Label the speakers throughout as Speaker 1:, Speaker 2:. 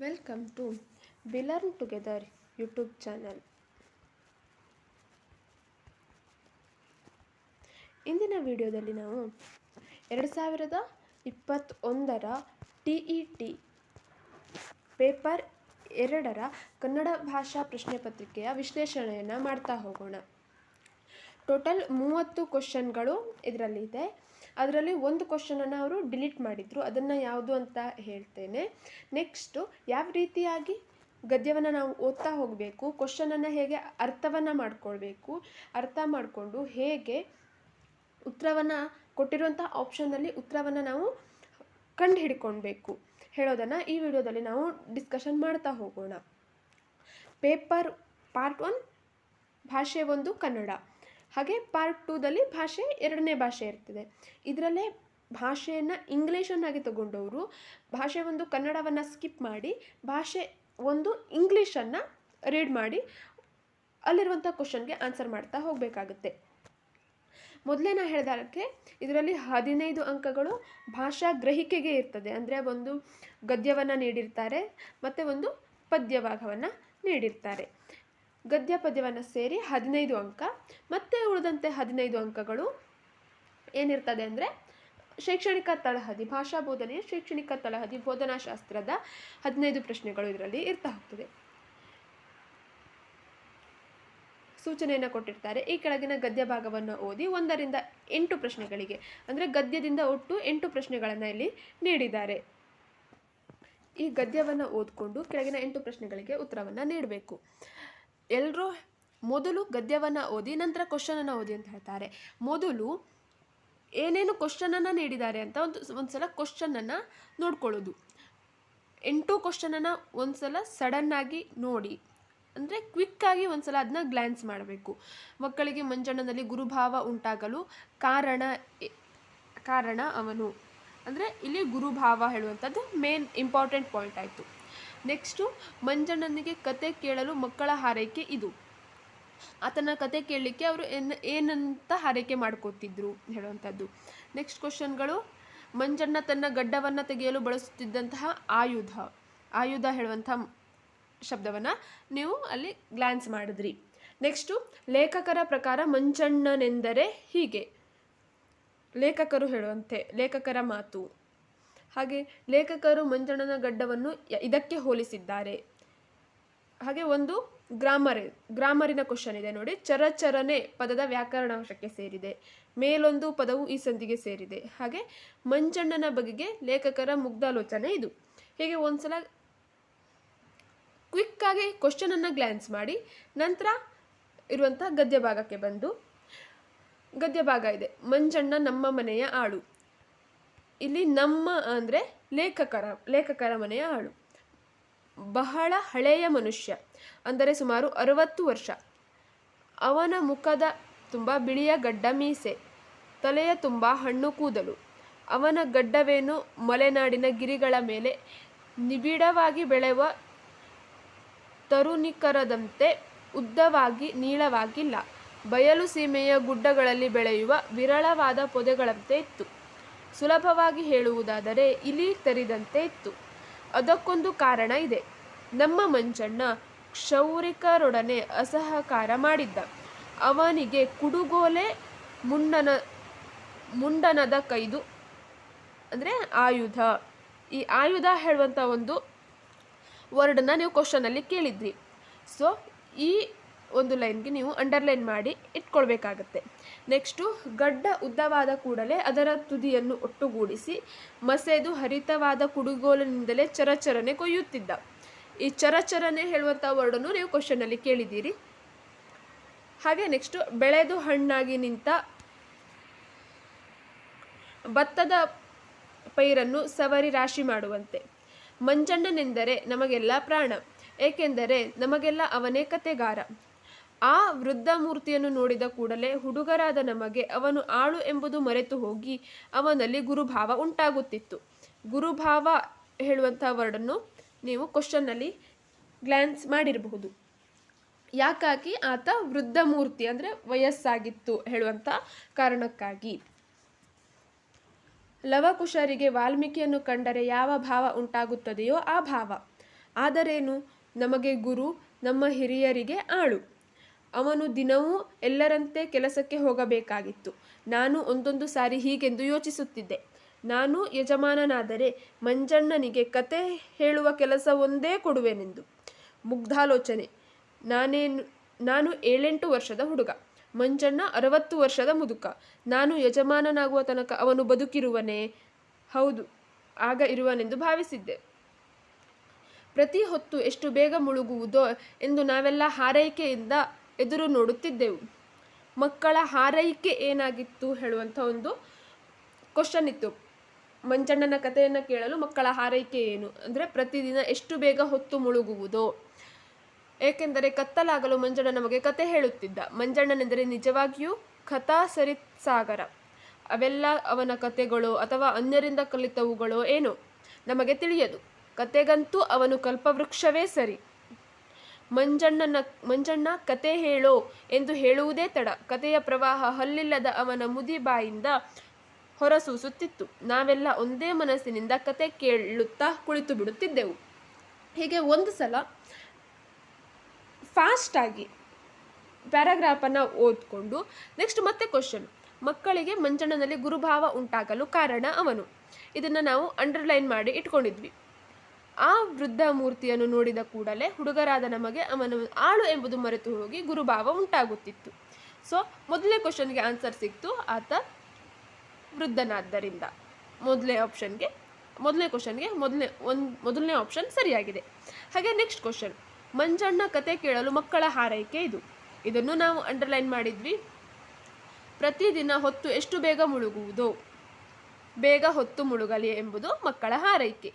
Speaker 1: Welcome to we learn together YouTube channel. ಇಂದಿನ ವಿಡಿಯೋದಲ್ಲಿ ನಾವು 2021 TET ಪೇಪರ್ 2 ಕನ್ನಡ ಭಾಷಾ ಪ್ರಶ್ನೆ ಪತ್ರಿಕೆಯ ವಿಶ್ಲೇಷಣೆಯನ್ನು ಮಾಡ್ತಾ ಹೋಗೋಣ. ಟೋಟಲ್ 30 ಕ್ವಶನ್ಗಳು ಇದರಲ್ಲಿದೆ. ಅದರಲ್ಲಿ ಒಂದು ಕ್ವಶನನ್ನು ಅವರು ಡಿಲೀಟ್ ಮಾಡಿದರು. ಅದನ್ನು ಯಾವುದು ಅಂತ ಹೇಳ್ತೇನೆ. ನೆಕ್ಸ್ಟು ಯಾವ ರೀತಿಯಾಗಿ ಗದ್ಯವನ್ನು ನಾವು ಓದ್ತಾ ಹೋಗಬೇಕು, ಕ್ವಶನನ್ನು ಹೇಗೆ ಅರ್ಥವನ್ನು ಮಾಡ್ಕೊಳ್ಬೇಕು, ಅರ್ಥ ಮಾಡಿಕೊಂಡು ಹೇಗೆ ಉತ್ತರವನ್ನು ಕೊಟ್ಟಿರುವಂಥ ಆಪ್ಷನ್ನಲ್ಲಿ ಉತ್ತರವನ್ನು ನಾವು ಕಂಡು ಹಿಡ್ಕೊಳ್ಬೇಕು ಹೇಳೋದನ್ನು ಈ ವಿಡಿಯೋದಲ್ಲಿ ನಾವು ಡಿಸ್ಕಷನ್ ಮಾಡ್ತಾ ಹೋಗೋಣ. ಪಾರ್ಟ್ 1 ಭಾಷೆ 1 ಕನ್ನಡ, ಹಾಗೆ ಪಾರ್ಟ್ 2ದಲ್ಲಿ ಭಾಷೆ 2ನೇ ಭಾಷೆ ಇರ್ತದೆ. ಇದರಲ್ಲೇ ಭಾಷೆಯನ್ನು ಇಂಗ್ಲೀಷನ್ನಾಗಿ ತಗೊಂಡವರು ಭಾಷೆ 1 ಕನ್ನಡವನ್ನು ಸ್ಕಿಪ್ ಮಾಡಿ ಭಾಷೆ 1 ಇಂಗ್ಲೀಷನ್ನು ರೀಡ್ ಮಾಡಿ ಅಲ್ಲಿರುವಂಥ ಕ್ವಶನ್ಗೆ ಆನ್ಸರ್ ಮಾಡ್ತಾ ಹೋಗಬೇಕಾಗುತ್ತೆ. ಮೊದಲೇ ನಾ ಹೇಳಿದಾಗೆ ಇದರಲ್ಲಿ 15 ಅಂಕಗಳು ಭಾಷಾ ಗ್ರಹಿಕೆಗೆ ಇರ್ತದೆ. ಅಂದರೆ ಒಂದು ಗದ್ಯವನ್ನು ನೀಡಿರ್ತಾರೆ ಮತ್ತು ಒಂದು ಪದ್ಯ ಭಾಗವನ್ನು ನೀಡಿರ್ತಾರೆ. ಗದ್ಯ ಪದ್ಯವನ್ನು ಸೇರಿ 15 ಅಂಕ, ಮತ್ತು ಉಳಿದಂತೆ 15 ಅಂಕಗಳು ಏನಿರ್ತದೆ ಅಂದರೆ ಶೈಕ್ಷಣಿಕ ತಳಹದಿ, ಭಾಷಾ ಬೋಧನೆಯ ಶೈಕ್ಷಣಿಕ ತಳಹದಿ, ಬೋಧನಾಶಾಸ್ತ್ರದ 15 ಪ್ರಶ್ನೆಗಳು ಇದರಲ್ಲಿ ಇರ್ತಾ ಹೋಗ್ತದೆ. ಸೂಚನೆಯನ್ನು ಕೊಟ್ಟಿರ್ತಾರೆ. ಈ ಕೆಳಗಿನ ಗದ್ಯ ಭಾಗವನ್ನು ಓದಿ 1 ರಿಂದ 8 ಪ್ರಶ್ನೆಗಳಿಗೆ, ಅಂದರೆ ಗದ್ಯದಿಂದ ಒಟ್ಟು 8 ಪ್ರಶ್ನೆಗಳನ್ನು ಇಲ್ಲಿ ನೀಡಿದ್ದಾರೆ. ಈ ಗದ್ಯವನ್ನು ಓದಿಕೊಂಡು ಕೆಳಗಿನ 8 ಪ್ರಶ್ನೆಗಳಿಗೆ ಉತ್ತರವನ್ನು ನೀಡಬೇಕು. ಎಲ್ಲರೂ ಮೊದಲು ಗದ್ಯವನ್ನು ಓದಿ ನಂತರ ಕ್ವಶನನ್ನು ಓದಿ ಅಂತ ಹೇಳ್ತಾರೆ. ಮೊದಲು ಏನೇನು ಕ್ವಶನನ್ನು ನೀಡಿದ್ದಾರೆ ಅಂತ ಒಂದು ಸಲ ಕ್ವಶನನ್ನು ನೋಡ್ಕೊಳ್ಳೋದು. 8 ಕ್ವಶನನ್ನು ಒಂದು ಸಲ ಸಡನ್ನಾಗಿ ನೋಡಿ, ಅಂದರೆ ಕ್ವಿಕ್ಕಾಗಿ ಒಂದು ಸಲ ಅದನ್ನ ಗ್ಲ್ಯಾನ್ಸ್ ಮಾಡಬೇಕು. ಮಕ್ಕಳಿಗೆ ಮಂಜಣ್ಣನಲ್ಲಿ ಗುರುಭಾವ ಉಂಟಾಗಲು ಕಾರಣ ಅವನು, ಅಂದರೆ ಇಲ್ಲಿ ಗುರುಭಾವ ಹೇಳುವಂಥದ್ದು ಮೇನ್ ಇಂಪಾರ್ಟೆಂಟ್ ಪಾಯಿಂಟ್ ಆಯಿತು. ನೆಕ್ಸ್ಟು ಮಂಜಣ್ಣನಿಗೆ ಕತೆ ಕೇಳಲು ಮಕ್ಕಳ ಹಾರೈಕೆ ಇದು. ಆತನ ಕತೆ ಕೇಳಲಿಕ್ಕೆ ಅವರು ಏನಂತ ಹಾರೈಕೆ ಮಾಡ್ಕೋತಿದ್ರು ಹೇಳುವಂಥದ್ದು. ನೆಕ್ಸ್ಟ್ ಕ್ವಶನ್ಗಳು, ಮಂಜಣ್ಣ ತನ್ನ ಗಡ್ಡವನ್ನು ತೆಗೆಯಲು ಬಳಸುತ್ತಿದ್ದಂತಹ ಆಯುಧ ಹೇಳುವಂಥ ಶಬ್ದವನ್ನು ನೀವು ಅಲ್ಲಿ ಗ್ಲ್ಯಾನ್ಸ್ ಮಾಡಿದ್ರಿ. ನೆಕ್ಸ್ಟು ಲೇಖಕರ ಪ್ರಕಾರ ಮಂಜಣ್ಣನೆಂದರೆ ಹೀಗೆ, ಲೇಖಕರ ಮಾತು. ಹಾಗೆ ಲೇಖಕರು ಮಂಜಣ್ಣನ ಗಡ್ಡವನ್ನು ಇದಕ್ಕೆ ಹೋಲಿಸಿದ್ದಾರೆ. ಹಾಗೆ ಒಂದು ಗ್ರಾಮರಿನ ಕ್ವಶನ್ ಇದೆ ನೋಡಿ. ಚರಚರನೆ ಪದದ ವ್ಯಾಕರಣಾಂಶಕ್ಕೆ ಸೇರಿದೆ, ಮೇಲೊಂದು ಪದವು ಈ ಸಂಧಿಗೆ ಸೇರಿದೆ. ಹಾಗೆ ಮಂಜಣ್ಣನ ಬಗೆಗೆ ಲೇಖಕರ ಮುಗ್ಧಾಲೋಚನೆ ಇದು. ಹೀಗೆ ಒಂದ್ಸಲ ಕ್ವಿಕ್ಕಾಗಿ ಕ್ವಶನನ್ನು ಗ್ಲ್ಯಾನ್ಸ್ ಮಾಡಿ ನಂತರ ಇರುವಂಥ ಗದ್ಯ ಭಾಗಕ್ಕೆ ಬಂದು, ಗದ್ಯ ಭಾಗ ಇದೆ. ಮಂಜಣ್ಣ ನಮ್ಮ ಮನೆಯ ಆಳು. ಇಲ್ಲಿ ನಮ್ಮ ಅಂದರೆ ಲೇಖಕರ ಮನೆಯ ಆಳು. ಬಹಳ ಹಳೆಯ ಮನುಷ್ಯ, ಅಂದರೆ ಸುಮಾರು 60 ವರ್ಷ. ಅವನ ಮುಖದ ತುಂಬ ಬಿಳಿಯ ಗಡ್ಡ ಮೀಸೆ, ತಲೆಯ ತುಂಬ ಹಣ್ಣು ಕೂದಲು. ಅವನ ಗಡ್ಡವೇನು ಮಲೆನಾಡಿನ ಗಿರಿಗಳ ಮೇಲೆ ನಿಬಿಡವಾಗಿ ಬೆಳೆಯುವ ತರುಣಿಕರದಂತೆ ಉದ್ದವಾಗಿ ನೀಳವಾಗಿಲ್ಲ, ಬಯಲು ಸೀಮೆಯ ಗುಡ್ಡಗಳಲ್ಲಿ ಬೆಳೆಯುವ ವಿರಳವಾದ ಪೊದೆಗಳಂತೆ ಇತ್ತು. ಸುಲಭವಾಗಿ ಹೇಳುವುದಾದರೆ ಇಲಿ ತೆರಿದಂತೆ ಇತ್ತು. ಅದಕ್ಕೊಂದು ಕಾರಣ ಇದೆ. ನಮ್ಮ ಮಂಜಣ್ಣ ಕ್ಷೌರಿಕರೊಡನೆ ಅಸಹಕಾರ ಮಾಡಿದ್ದ. ಅವನಿಗೆ ಕುಡುಗೋಲೆ ಮುಂಡನದ ಕೈದು, ಅಂದರೆ ಆಯುಧ. ಈ ಆಯುಧ ಹೇಳುವಂಥ ಒಂದು ವರ್ಡನ್ನು ನೀವು ಕ್ವಶನಲ್ಲಿ ಕೇಳಿದ್ರಿ. ಸೊ ಈ ಒಂದು ಲೈನ್ಗೆ ನೀವು ಅಂಡರ್ಲೈನ್ ಮಾಡಿ ಇಟ್ಕೊಳ್ಬೇಕಾಗತ್ತೆ. ನೆಕ್ಸ್ಟು ಗಡ್ಡ ಉದ್ದವಾದ ಕೂಡಲೇ ಅದರ ತುದಿಯನ್ನು ಒಟ್ಟುಗೂಡಿಸಿ ಮಸೆದು ಹರಿತವಾದ ಕುಡುಗೋಲಿನಿಂದಲೇ ಚರಚರನೆ ಕೊಯ್ಯುತ್ತಿದ್ದ. ಈ ಚರಚರನೆ ಹೇಳುವಂಥ ವರ್ಡನ್ನು ನೀವು ಕ್ವಶನಲ್ಲಿ ಕೇಳಿದ್ದೀರಿ. ಹಾಗೆ ನೆಕ್ಸ್ಟು ಬೆಳೆದು ಹಣ್ಣಾಗಿ ನಿಂತ ಭತ್ತದ ಪೈರನ್ನು ಸವರಿ ರಾಶಿ ಮಾಡುವಂತೆ. ಮಂಜಣ್ಣನೆಂದರೆ ನಮಗೆಲ್ಲ ಪ್ರಾಣ, ಏಕೆಂದರೆ ನಮಗೆಲ್ಲ ಅವನೇ ಕತೆಗಾರ. ಆ ವೃದ್ಧ ಮೂರ್ತಿಯನ್ನು ನೋಡಿದ ಕೂಡಲೇ ಹುಡುಗರಾದ ನಮಗೆ ಅವನು ಆಳು ಎಂಬುದು ಮರೆತು ಹೋಗಿ ಅವನಲ್ಲಿ ಗುರುಭಾವ ಉಂಟಾಗುತ್ತಿತ್ತು. ಗುರುಭಾವ ಹೇಳುವಂಥ ವರ್ಡನ್ನು ನೀವು ಕ್ವಶನ್ನಲ್ಲಿ ಗ್ಲ್ಯಾನ್ಸ್ ಮಾಡಿರಬಹುದು. ಯಾಕಾಗಿ ಆತ ವೃದ್ಧ ಮೂರ್ತಿ, ಅಂದರೆ ವಯಸ್ಸಾಗಿತ್ತು ಹೇಳುವಂಥ ಕಾರಣಕ್ಕಾಗಿ. ಲವಕುಶರಿಗೆ ವಾಲ್ಮೀಕಿಯನ್ನು ಕಂಡರೆ ಯಾವ ಭಾವ ಉಂಟಾಗುತ್ತದೆಯೋ ಆ ಭಾವ. ಆದರೇನು, ನಮಗೆ ಗುರು, ನಮ್ಮ ಹಿರಿಯರಿಗೆ ಆಳು. ಅವನು ದಿನವೂ ಎಲ್ಲರಂತೆ ಕೆಲಸಕ್ಕೆ ಹೋಗಬೇಕಾಗಿತ್ತು. ನಾನು ಒಂದೊಂದು ಸಾರಿ ಹೀಗೆಂದು ಯೋಚಿಸುತ್ತಿದ್ದೆ, ನಾನು ಯಜಮಾನನಾದರೆ ಮಂಜಣ್ಣನಿಗೆ ಕತೆ ಹೇಳುವ ಕೆಲಸವೊಂದೇ ಕೊಡುವೆನೆಂದು. ಮುಗ್ಧಾಲೋಚನೆ. ನಾನು 7-8 ವರ್ಷದ ಹುಡುಗ, ಮಂಜಣ್ಣ 60 ವರ್ಷದ ಮುದುಕ. ನಾನು ಯಜಮಾನನಾಗುವ ತನಕ ಅವನು ಬದುಕಿರುವನೇ? ಹೌದು, ಆಗ ಇರುವನೆಂದು ಭಾವಿಸಿದ್ದೆ. ಪ್ರತಿ ಹೊತ್ತು ಎಷ್ಟು ಬೇಗ ಮುಳುಗುವುದೋ ಎಂದು ನಾವೆಲ್ಲ ಹಾರೈಕೆಯಿಂದ ಎದುರು ನೋಡುತ್ತಿದ್ದೆವು. ಮಕ್ಕಳ ಹಾರೈಕೆ ಏನಾಗಿತ್ತು ಹೇಳುವಂಥ ಒಂದು ಕ್ವಶನ್ ಇತ್ತು. ಮಂಜಣ್ಣನ ಕಥೆಯನ್ನು ಕೇಳಲು ಮಕ್ಕಳ ಹಾರೈಕೆ ಏನು ಅಂದರೆ ಪ್ರತಿದಿನ ಎಷ್ಟು ಬೇಗ ಹೊತ್ತು ಮುಳುಗುವುದೋ. ಏಕೆಂದರೆ ಕತ್ತಲಾಗಲು ಮಂಜಣ್ಣ ನಮಗೆ ಕತೆ ಹೇಳುತ್ತಿದ್ದ. ಮಂಜಣ್ಣನೆಂದರೆ ನಿಜವಾಗಿಯೂ ಕಥಾ ಸರಿತ್ ಸಾಗರ. ಅವೆಲ್ಲ ಅವನ ಕತೆಗಳೋ ಅಥವಾ ಅನ್ಯರಿಂದ ಕಲಿತವುಗಳೋ ಏನೋ ನಮಗೆ ತಿಳಿಯದು. ಕತೆಗಂತೂ ಅವನು ಕಲ್ಪವೃಕ್ಷವೇ ಸರಿ. ಮಂಜಣ್ಣ ಕತೆ ಹೇಳೋ ಎಂದು ಹೇಳುವುದೇ ತಡ. ಕತೆಯ ಪ್ರವಾಹ ಹಲ್ಲಿಲ್ಲದ ಅವನ ಮುದಿ ಬಾಯಿಂದ ಹೊರಸೂಸುತ್ತಿತ್ತು. ನಾವೆಲ್ಲ ಒಂದೇ ಮನಸ್ಸಿನಿಂದ ಕತೆ ಕೇಳುತ್ತಾ ಕುಳಿತು ಬಿಡುತ್ತಿದ್ದೆವು. ಹೀಗೆ ಒಂದು ಸಲ ಫಾಸ್ಟಾಗಿ ಪ್ಯಾರಾಗ್ರಾಫನ್ನು ಓದ್ಕೊಂಡು ನೆಕ್ಸ್ಟ್ ಮತ್ತೆ ಕ್ವಶನ್. ಮಕ್ಕಳಿಗೆ ಮಂಜಣ್ಣನಲ್ಲಿ ಗುರುಭಾವ ಉಂಟಾಗಲು ಕಾರಣ ಅವನು. ಇದನ್ನು ನಾವು ಅಂಡರ್ಲೈನ್ ಮಾಡಿ ಇಟ್ಕೊಂಡಿದ್ವಿ. ಆ ವೃದ್ಧ ಮೂರ್ತಿಯನ್ನು ನೋಡಿದ ಕೂಡಲೇ ಹುಡುಗರಾದ ನಮಗೆ ಅವನ ಆಳು ಎಂಬುದು ಮರೆತು ಹೋಗಿ ಗುರುಭಾವ ಉಂಟಾಗುತ್ತಿತ್ತು. ಸೊ ಮೊದಲನೇ ಕ್ವಶನ್ಗೆ ಆನ್ಸರ್ ಸಿಕ್ತು, ಆತ ವೃದ್ಧನಾದ್ದರಿಂದ. ಮೊದಲನೇ ಕ್ವಶನ್ಗೆ ಮೊದಲನೇ ಆಪ್ಷನ್ ಸರಿಯಾಗಿದೆ. ಹಾಗೆ ನೆಕ್ಸ್ಟ್ ಕ್ವಶನ್, ಮಂಜಣ್ಣ ಕತೆ ಕೇಳಲು ಮಕ್ಕಳ ಹಾರೈಕೆ ಇದು. ಇದನ್ನು ನಾವು ಅಂಡರ್ಲೈನ್ ಮಾಡಿದ್ವಿ. ಪ್ರತಿದಿನ ಹೊತ್ತು ಎಷ್ಟು ಬೇಗ ಮುಳುಗುವುದೋ, ಬೇಗ ಹೊತ್ತು ಮುಳುಗಲಿ ಎಂಬುದು ಮಕ್ಕಳ ಹಾರೈಕೆ.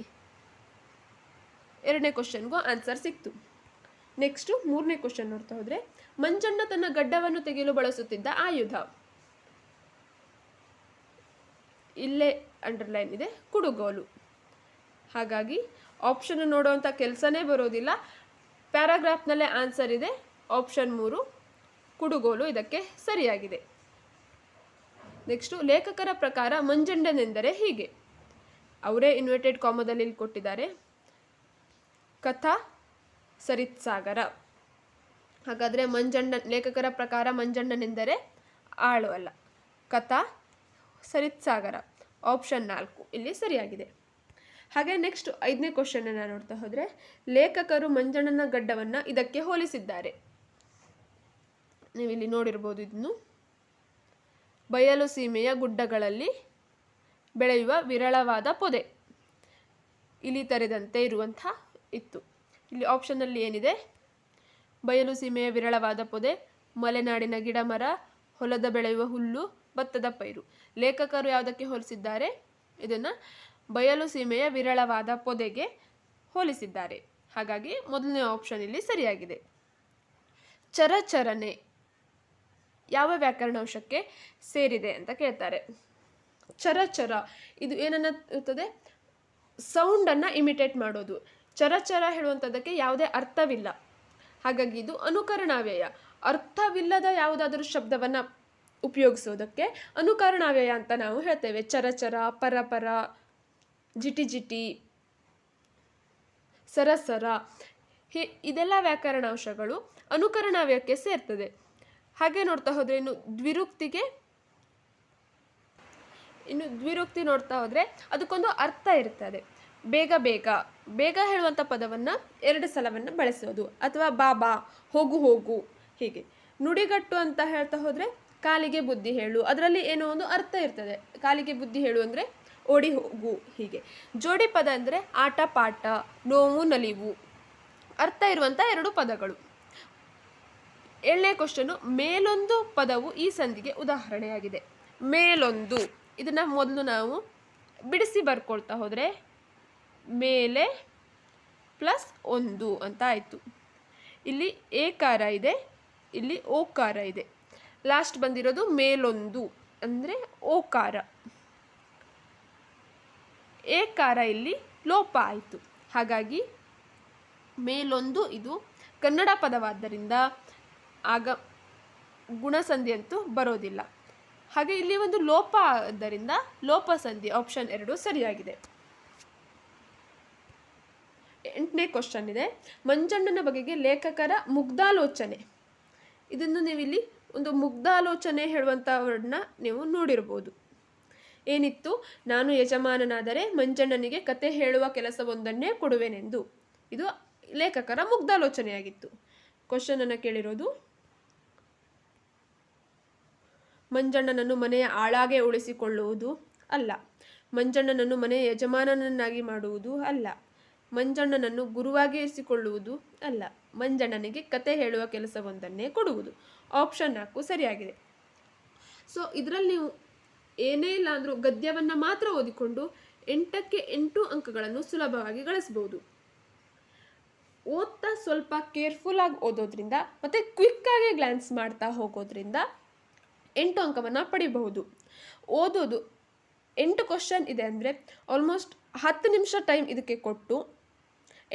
Speaker 1: ಎರಡನೇ ಕ್ವಶನ್ಗೂ ಆನ್ಸರ್ ಸಿಕ್ತು. ನೆಕ್ಸ್ಟು ಮೂರನೇ ಕ್ವಶನ್ ನೋಡ್ತಾ ಹೋದರೆ, ಮಂಜಣ್ಣ ತನ್ನ ಗಡ್ಡವನ್ನು ತೆಗೆಯಲು ಬಳಸುತ್ತಿದ್ದ ಆಯುಧ. ಇಲ್ಲೇ ಅಂಡರ್ಲೈನ್ ಇದೆ, ಕುಡುಗೋಲು. ಹಾಗಾಗಿ ಆಪ್ಷನ್ ನೋಡುವಂಥ ಕೆಲಸನೇ ಬರೋದಿಲ್ಲ. ಪ್ಯಾರಾಗ್ರಾಫ್ನಲ್ಲೇ ಆನ್ಸರ್ ಇದೆ. ಆಪ್ಷನ್ 3 ಕುಡುಗೋಲು ಇದಕ್ಕೆ ಸರಿಯಾಗಿದೆ. ನೆಕ್ಸ್ಟು ಲೇಖಕರ ಪ್ರಕಾರ ಮಂಜಣ್ಣನೆಂದರೆ ಹೀಗೆ. ಅವರೇ ಇನ್ವರ್ಟೆಡ್ ಕಾಮದಲ್ಲಿ ಕೊಟ್ಟಿದ್ದಾರೆ, ಕಥಾ ಸರಿತ್ ಸಾಗರ. ಹಾಗಾದರೆ ಲೇಖಕರ ಪ್ರಕಾರ ಮಂಜಣ್ಣನೆಂದರೆ ಆಳು ಅಲ್ಲ, ಕಥಾ ಸರಿತ್ ಸಾಗರ. ಆಪ್ಷನ್ 4 ಇಲ್ಲಿ ಸರಿಯಾಗಿದೆ. ಹಾಗೆ ನೆಕ್ಸ್ಟ್ 5ನೇ ಕ್ವಶನನ್ನು ನೋಡ್ತಾ ಹೋದರೆ, ಲೇಖಕರು ಮಂಜಣ್ಣನ ಗಡ್ಡವನ್ನು ಇದಕ್ಕೆ ಹೋಲಿಸಿದ್ದಾರೆ. ನೀವಿಲ್ಲಿ ನೋಡಿರ್ಬೋದು. ಇದನ್ನು ಬಯಲು ಸೀಮೆಯ ಗುಡ್ಡಗಳಲ್ಲಿ ಬೆಳೆಯುವ ವಿರಳವಾದ ಪೊದೆ, ಇಲಿ ತರೆದಂತೆ ಇರುವಂಥ ಇತ್ತು. ಇಲ್ಲಿ ಆಪ್ಷನ್ನಲ್ಲಿ ಏನಿದೆ, ಬಯಲು ಸೀಮೆಯ ವಿರಳವಾದ ಪೊದೆ, ಮಲೆನಾಡಿನ ಗಿಡ ಮರ, ಹೊಲದ ಬೆಳೆಯುವ ಹುಲ್ಲು, ಭತ್ತದ ಪೈರು. ಲೇಖಕರು ಯಾವುದಕ್ಕೆ ಹೋಲಿಸಿದ್ದಾರೆ? ಇದನ್ನು ಬಯಲು ಸೀಮೆಯ ವಿರಳವಾದ ಪೊದೆಗೆ ಹೋಲಿಸಿದ್ದಾರೆ. ಹಾಗಾಗಿ ಮೊದಲನೇ ಆಪ್ಷನ್ ಇಲ್ಲಿ ಸರಿಯಾಗಿದೆ. ಚರಚರನೆ ಯಾವ ವ್ಯಾಕರಣಾಂಶಕ್ಕೆ ಸೇರಿದೆ ಅಂತ ಕೇಳ್ತಾರೆ. ಚರಚರ ಇದು ಏನನ್ನ ಇರ್ತದೆ? ಸೌಂಡನ್ನು ಇಮಿಟೇಟ್ ಮಾಡೋದು. ಚರಚರ ಹೇಳುವಂಥದ್ದಕ್ಕೆ ಯಾವುದೇ ಅರ್ಥವಿಲ್ಲ. ಹಾಗಾಗಿ ಇದು ಅನುಕರಣಾವ್ಯಯ. ಅರ್ಥವಿಲ್ಲದ ಯಾವುದಾದರೂ ಶಬ್ದವನ್ನು ಉಪಯೋಗಿಸೋದಕ್ಕೆ ಅನುಕರಣಾವ್ಯಯ ಅಂತ ನಾವು ಹೇಳ್ತೇವೆ. ಚರಚರ, ಪರಪರ, ಜಿಟಿ, ಸರಸರ, ಇದೆಲ್ಲ ವ್ಯಾಕರಣಾಂಶಗಳು ಅನುಕರಣಾವ್ಯಯಕ್ಕೆ ಸೇರ್ತದೆ. ಹಾಗೆ ನೋಡ್ತಾ ಹೋದರೆ ಇನ್ನು ದ್ವಿರುಕ್ತಿ ನೋಡ್ತಾ ಹೋದರೆ ಅದಕ್ಕೊಂದು ಅರ್ಥ ಇರ್ತದೆ. ಬೇಗ ಹೇಳುವಂಥ ಪದವನ್ನು 2 ಸಲವನ್ನು ಬಳಸೋದು, ಅಥವಾ ಬಾ, ಹೋಗು, ಹೀಗೆ. ನುಡಿಗಟ್ಟು ಅಂತ ಹೇಳ್ತಾ ಹೋದರೆ ಕಾಲಿಗೆ ಬುದ್ಧಿ ಹೇಳು, ಅದರಲ್ಲಿ ಏನೋ ಒಂದು ಅರ್ಥ ಇರ್ತದೆ. ಕಾಲಿಗೆ ಬುದ್ಧಿ ಹೇಳು ಅಂದರೆ ಓಡಿ ಹೋಗು, ಹೀಗೆ. ಜೋಡಿ ಪದ ಅಂದರೆ ಆಟ ಪಾಠ, ನೋವು ನಲಿವು, ಅರ್ಥ ಇರುವಂಥ 2 ಪದಗಳು. 7ನೇ ಕ್ವಶನು, ಮೇಲೊಂದು ಪದವು ಈ ಸಂಧಿಗೆ ಉದಾಹರಣೆಯಾಗಿದೆ. ಮೇಲೊಂದು ಇದನ್ನು ಮೊದಲು ನಾವು ಬಿಡಿಸಿ ಬರ್ಕೊಳ್ತಾ ಹೋದರೆ ಮೇಲೆ ಪ್ಲಸ್ ಒಂದು ಅಂತ ಆಯಿತು. ಇಲ್ಲಿ ಏಕಾರ ಇದೆ, ಇಲ್ಲಿ ಓಕಾರ ಇದೆ. ಲಾಸ್ಟ್ ಬಂದಿರೋದು ಮೇಲೊಂದು ಅಂದರೆ ಓಕಾರ. ಏಕಾರ ಇಲ್ಲಿ ಲೋಪ ಆಯಿತು. ಹಾಗಾಗಿ ಮೇಲೊಂದು ಇದು ಕನ್ನಡ ಪದವಾದ್ದರಿಂದ ಆಗ ಗುಣಸಂಧಿ ಅಂತೂ ಬರೋದಿಲ್ಲ. ಹಾಗೆ ಇಲ್ಲಿ ಒಂದು ಲೋಪ ಆದ್ದರಿಂದ ಲೋಪ ಸಂಧಿ ಆಪ್ಷನ್ 2 ಸರಿಯಾಗಿದೆ. 8ನೇ ಕ್ವಶನ್ ಇದೆ. ಮಂಜಣ್ಣನ ಬಗೆಗೆ ಲೇಖಕರ ಮುಗ್ಧಾಲೋಚನೆ. ಇದನ್ನು ನೀವಿಲ್ಲಿ ಒಂದು ಮುಗ್ಧಾಲೋಚನೆ ಹೇಳುವಂಥ ವರ್ಡ್ನ ನೀವು ನೋಡಿರ್ಬೋದು. ಏನಿತ್ತು? ನಾನು ಯಜಮಾನನಾದರೆ ಮಂಜಣ್ಣನಿಗೆ ಕತೆ ಹೇಳುವ ಕೆಲಸವೊಂದನ್ನೇ ಕೊಡುವೆನೆಂದು. ಇದು ಲೇಖಕರ ಮುಗ್ಧಾಲೋಚನೆಯಾಗಿತ್ತು. ಕ್ವಶನನ್ನು ಕೇಳಿರೋದು, ಮಂಜಣ್ಣನನ್ನು ಮನೆಯ ಆಳಾಗೆ ಉಳಿಸಿಕೊಳ್ಳುವುದು ಅಲ್ಲ. ಮಂಜಣ್ಣನನ್ನು ಮನೆಯ ಯಜಮಾನನನ್ನಾಗಿ ಮಾಡುವುದು ಅಲ್ಲ. ಮಂಜಣ್ಣನನ್ನು ಗುರುವಾಗಿ ಇರಿಸಿಕೊಳ್ಳುವುದು ಅಲ್ಲ. ಮಂಜಣ್ಣನಿಗೆ ಕತೆ ಹೇಳುವ ಕೆಲಸವೊಂದನ್ನೇ ಕೊಡುವುದು. ಆಪ್ಷನ್ 4 ಸರಿಯಾಗಿದೆ. ಸೊ ಇದರಲ್ಲಿ ನೀವು ಏನೇ ಇಲ್ಲ ಅಂದರೂ ಗದ್ಯವನ್ನು ಮಾತ್ರ ಓದಿಕೊಂಡು 8ಕ್ಕೆ 8 ಅಂಕಗಳನ್ನು ಸುಲಭವಾಗಿ ಗಳಿಸ್ಬೋದು. ಓದ್ತಾ ಸ್ವಲ್ಪ ಕೇರ್ಫುಲ್ಲಾಗಿ ಓದೋದ್ರಿಂದ ಮತ್ತು ಕ್ವಿಕ್ಕಾಗಿ ಗ್ಲಾನ್ಸ್ ಮಾಡ್ತಾ ಹೋಗೋದ್ರಿಂದ 8 ಅಂಕವನ್ನು ಪಡಿಬಹುದು. ಓದೋದು 8 ಕ್ವಶನ್ ಇದೆ ಅಂದರೆ ಆಲ್ಮೋಸ್ಟ್ 10 ನಿಮಿಷ ಟೈಮ್ ಇದಕ್ಕೆ ಕೊಟ್ಟು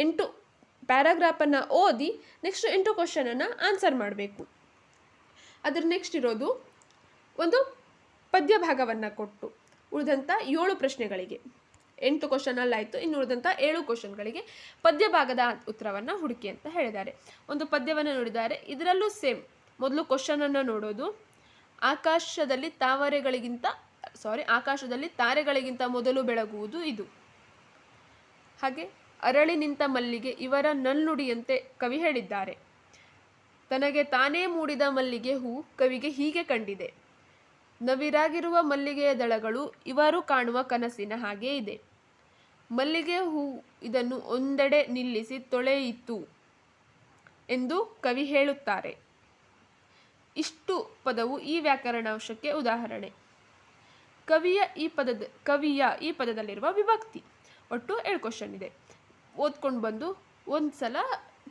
Speaker 1: 8 ಪ್ಯಾರಾಗ್ರಾಫನ್ನು ಓದಿ ನೆಕ್ಸ್ಟ್ 8 ಕ್ವಶನನ್ನು ಆನ್ಸರ್ ಮಾಡಬೇಕು. ಅದರ ನೆಕ್ಸ್ಟ್ ಇರೋದು ಒಂದು ಪದ್ಯ ಭಾಗವನ್ನು ಕೊಟ್ಟು ಉಳಿದಂಥ 7 ಪ್ರಶ್ನೆಗಳಿಗೆ 8 ಕ್ವಶನಲ್ಲಾಯಿತು. ಇನ್ನು ಉಳಿದಂಥ 7 ಕ್ವಶನ್ಗಳಿಗೆ ಪದ್ಯ ಭಾಗದ ಉತ್ತರವನ್ನು ಹುಡುಕಿ ಅಂತ ಹೇಳಿದ್ದಾರೆ. ಒಂದು ಪದ್ಯವನ್ನು ನೋಡಿದ್ದಾರೆ. ಇದರಲ್ಲೂ ಸೇಮ್ ಮೊದಲು ಕ್ವಶನನ್ನು ನೋಡೋದು. ಆಕಾಶದಲ್ಲಿ ತಾರೆಗಳಿಗಿಂತ ಮೊದಲು ಬೆಳಗುವುದು ಇದು. ಹಾಗೆ ಅರಳಿ ನಿಂತ ಮಲ್ಲಿಗೆ ಇವರ ನಲ್ನುಡಿಯಂತೆ ಕವಿ ಹೇಳಿದ್ದಾರೆ. ತನಗೆ ತಾನೇ ಮೂಡಿದ ಮಲ್ಲಿಗೆ ಹೂ ಕವಿಗೆ ಹೀಗೆ ಕಂಡಿದೆ. ನವಿರಾಗಿರುವ ಮಲ್ಲಿಗೆಯ ದಳಗಳು ಇವರು ಕಾಣುವ ಕನಸಿನ ಹಾಗೆ ಇದೆ. ಮಲ್ಲಿಗೆ ಹೂ ಇದನ್ನು ಒಂದೆಡೆ ನಿಲ್ಲಿಸಿ ತೊಳೆಯಿತು ಎಂದು ಕವಿ ಹೇಳುತ್ತಾರೆ. ಇಷ್ಟು ಪದವು ಈ ವ್ಯಾಕರಣಾಂಶಕ್ಕೆ ಉದಾಹರಣೆ. ಕವಿಯ ಈ ಪದದಲ್ಲಿರುವ ವಿಭಕ್ತಿ. ಒಟ್ಟು 7 ಕ್ವಶನ್ ಇದೆ. ಓದ್ಕೊಂಡು ಬಂದು ಒಂದು ಸಲ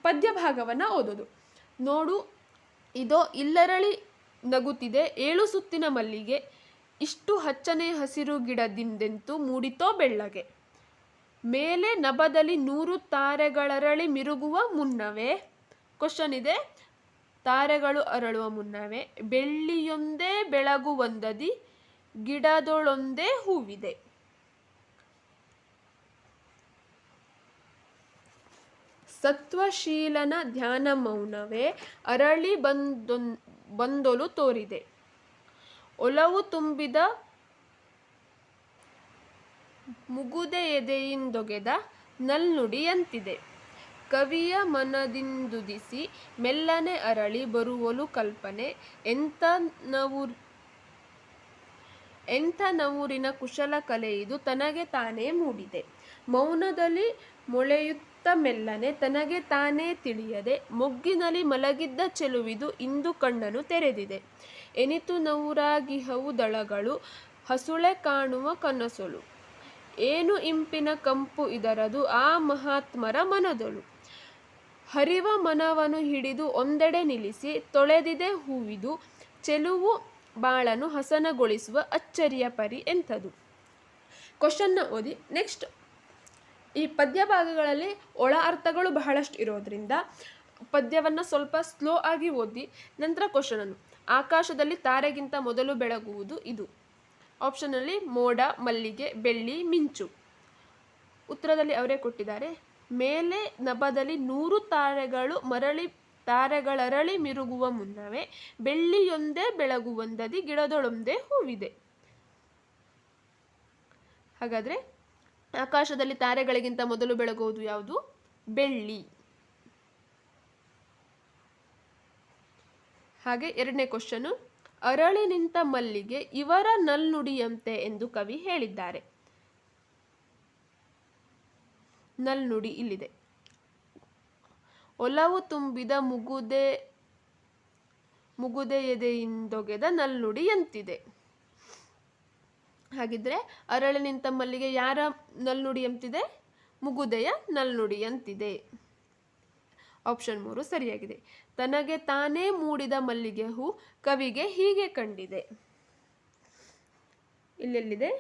Speaker 1: ಪದ್ಯ ಭಾಗವನ್ನು ಓದೋದು. ನೋಡು ಇದೋ ಇಲ್ಲರಳಿ ನಗುತ್ತಿದೆ 7 ಸುತ್ತಿನ ಮಲ್ಲಿಗೆ, ಇಷ್ಟು ಹಚ್ಚನೆ ಹಸಿರು ಗಿಡದಿಂದೆಂತೂ ಮೂಡಿತೋ ಬೆಳ್ಳಗೆ. ಮೇಲೆ ನಭದಲ್ಲಿ 100 ತಾರೆಗಳರಳಿ ಮಿರುಗುವ ಮುನ್ನವೇ. ಕ್ವಶನ್ ಇದೆ, ತಾರೆಗಳು ಅರಳುವ ಮುನ್ನವೇ ಬೆಳ್ಳಿಯೊಂದೇ ಬೆಳಗುವಂದದಿ ಗಿಡದೊಳೊಂದೇ ಹೂವಿದೆ. ಸತ್ವಶೀಲನ ಧ್ಯಾನ ಮೌನವೇ ಅರಳಿ ಬಂದೊಲು ತೋರಿದೆ. ಒಲವು ತುಂಬಿದ ಮುಗುದೆ ಎದೆಯಿಂದೊಗೆದ ನಲ್ನುಡಿಯಂತಿದೆ. ಕವಿಯ ಮನದಿಂದುದಿಸಿ ಮೆಲ್ಲನೆ ಅರಳಿ ಬರುವಲು ಕಲ್ಪನೆ. ಎಂಥ ನವೂರಿನ ಕುಶಲ ಕಲೆಯಿದು ತನಗೆ ತಾನೇ ಮೂಡಿದೆ. ಮೌನದಲ್ಲಿ ಮೊಳೆಯುತ್ತ ಮೆಲ್ಲನೆ ತನಗೆ ತಾನೇ ತಿಳಿಯದೆ ಮೊಗ್ಗಿನಲ್ಲಿ ಮಲಗಿದ್ದ ಚೆಲುವಿದು ಇಂದು ಕಣ್ಣನು ತೆರೆದಿದೆ. ಎನಿತು ನವೂರಾಗಿಹವು ದಳಗಳು ಹಸುಳೆ ಕಾಣುವ ಕನಸೊಲು. ಏನು ಇಂಪಿನ ಕಂಪು ಇದರದು ಆ ಮಹಾತ್ಮರ ಮನದೊಳು. ಹರಿವ ಮನವನ್ನು ಹಿಡಿದು ಒಂದೆಡೆ ನಿಲ್ಲಿಸಿ ತೊಳೆದಿದೆ ಹೂವಿದು ಚೆಲುವು ಬಾಳನು ಹಸನಗೊಳಿಸುವ ಅಚ್ಚರಿಯ ಪರಿ ಎಂಥದು. ಕ್ವಶನ್ನ ಓದಿ. ನೆಕ್ಸ್ಟ್ ಈ ಪದ್ಯ ಭಾಗಗಳಲ್ಲಿ ಒಳ ಅರ್ಥಗಳು ಬಹಳಷ್ಟು ಇರೋದ್ರಿಂದ ಪದ್ಯವನ್ನು ಸ್ವಲ್ಪ ಸ್ಲೋ ಆಗಿ ಓದಿ ನಂತರ ಕ್ವಶನನ್ನು. ಆಕಾಶದಲ್ಲಿ ತಾರೆಗಿಂತ ಮೊದಲು ಬೆಳಗುವುದು ಇದು. ಆಪ್ಷನಲ್ಲಿ ಮೋಡ, ಮಲ್ಲಿಗೆ, ಬೆಳ್ಳಿ, ಮಿಂಚು. ಉತ್ತರದಲ್ಲಿ ಅವರೇ ಕೊಟ್ಟಿದ್ದಾರೆ. ಮೇಲೆ ನಭದಲ್ಲಿ 100 ತಾರೆಗಳರಳಿ ಮಿರುಗುವ ಮುನ್ನವೇ ಬೆಳ್ಳಿಯೊಂದೇ ಬೆಳಗುವಂದದಿ ಗಿಡದೊಳೊಂದೇ ಹೂವಿದೆ. ಹಾಗಾದರೆ ಆಕಾಶದಲ್ಲಿ ತಾರೆಗಳಿಗಿಂತ ಮೊದಲು ಬೆಳಗುವುದು ಯಾವುದು? ಬೆಳ್ಳಿ. ಹಾಗೆ 2ನೇ ಕ್ವಶನು, ಅರಳಿ ನಿಂತ ಮಲ್ಲಿಗೆ ಇವರ ನಲ್ನುಡಿಯಂತೆ ಎಂದು ಕವಿ ಹೇಳಿದ್ದಾರೆ. ನಲ್ನುಡಿ ಇಲ್ಲಿದೆ. ಒಲವು ತುಂಬಿದ ಮುಗುದೆ ಎದೆಯಿಂದೊಗೆದ ನಲ್ನುಡಿಯಂತಿದೆ. ಹಾಗಿದ್ರೆ ಅರಳಿ ನಿಂತ ಮಲ್ಲಿಗೆ ಯಾರ ನಲ್ನುಡಿಯಂತಿದೆ? ಮುಗುದೆಯ ನಲ್ನುಡಿಯಂತಿದೆ. ಆಪ್ಷನ್ 3 ಸರಿಯಾಗಿದೆ. ತನಗೆ ತಾನೇ ಮೂಡಿದ ಮಲ್ಲಿಗೆ ಹೂ ಕವಿಗೆ ಹೀಗೆ ಕಂಡಿದೆ. ಇಲ್ಲೆಲ್ಲಿದೆ?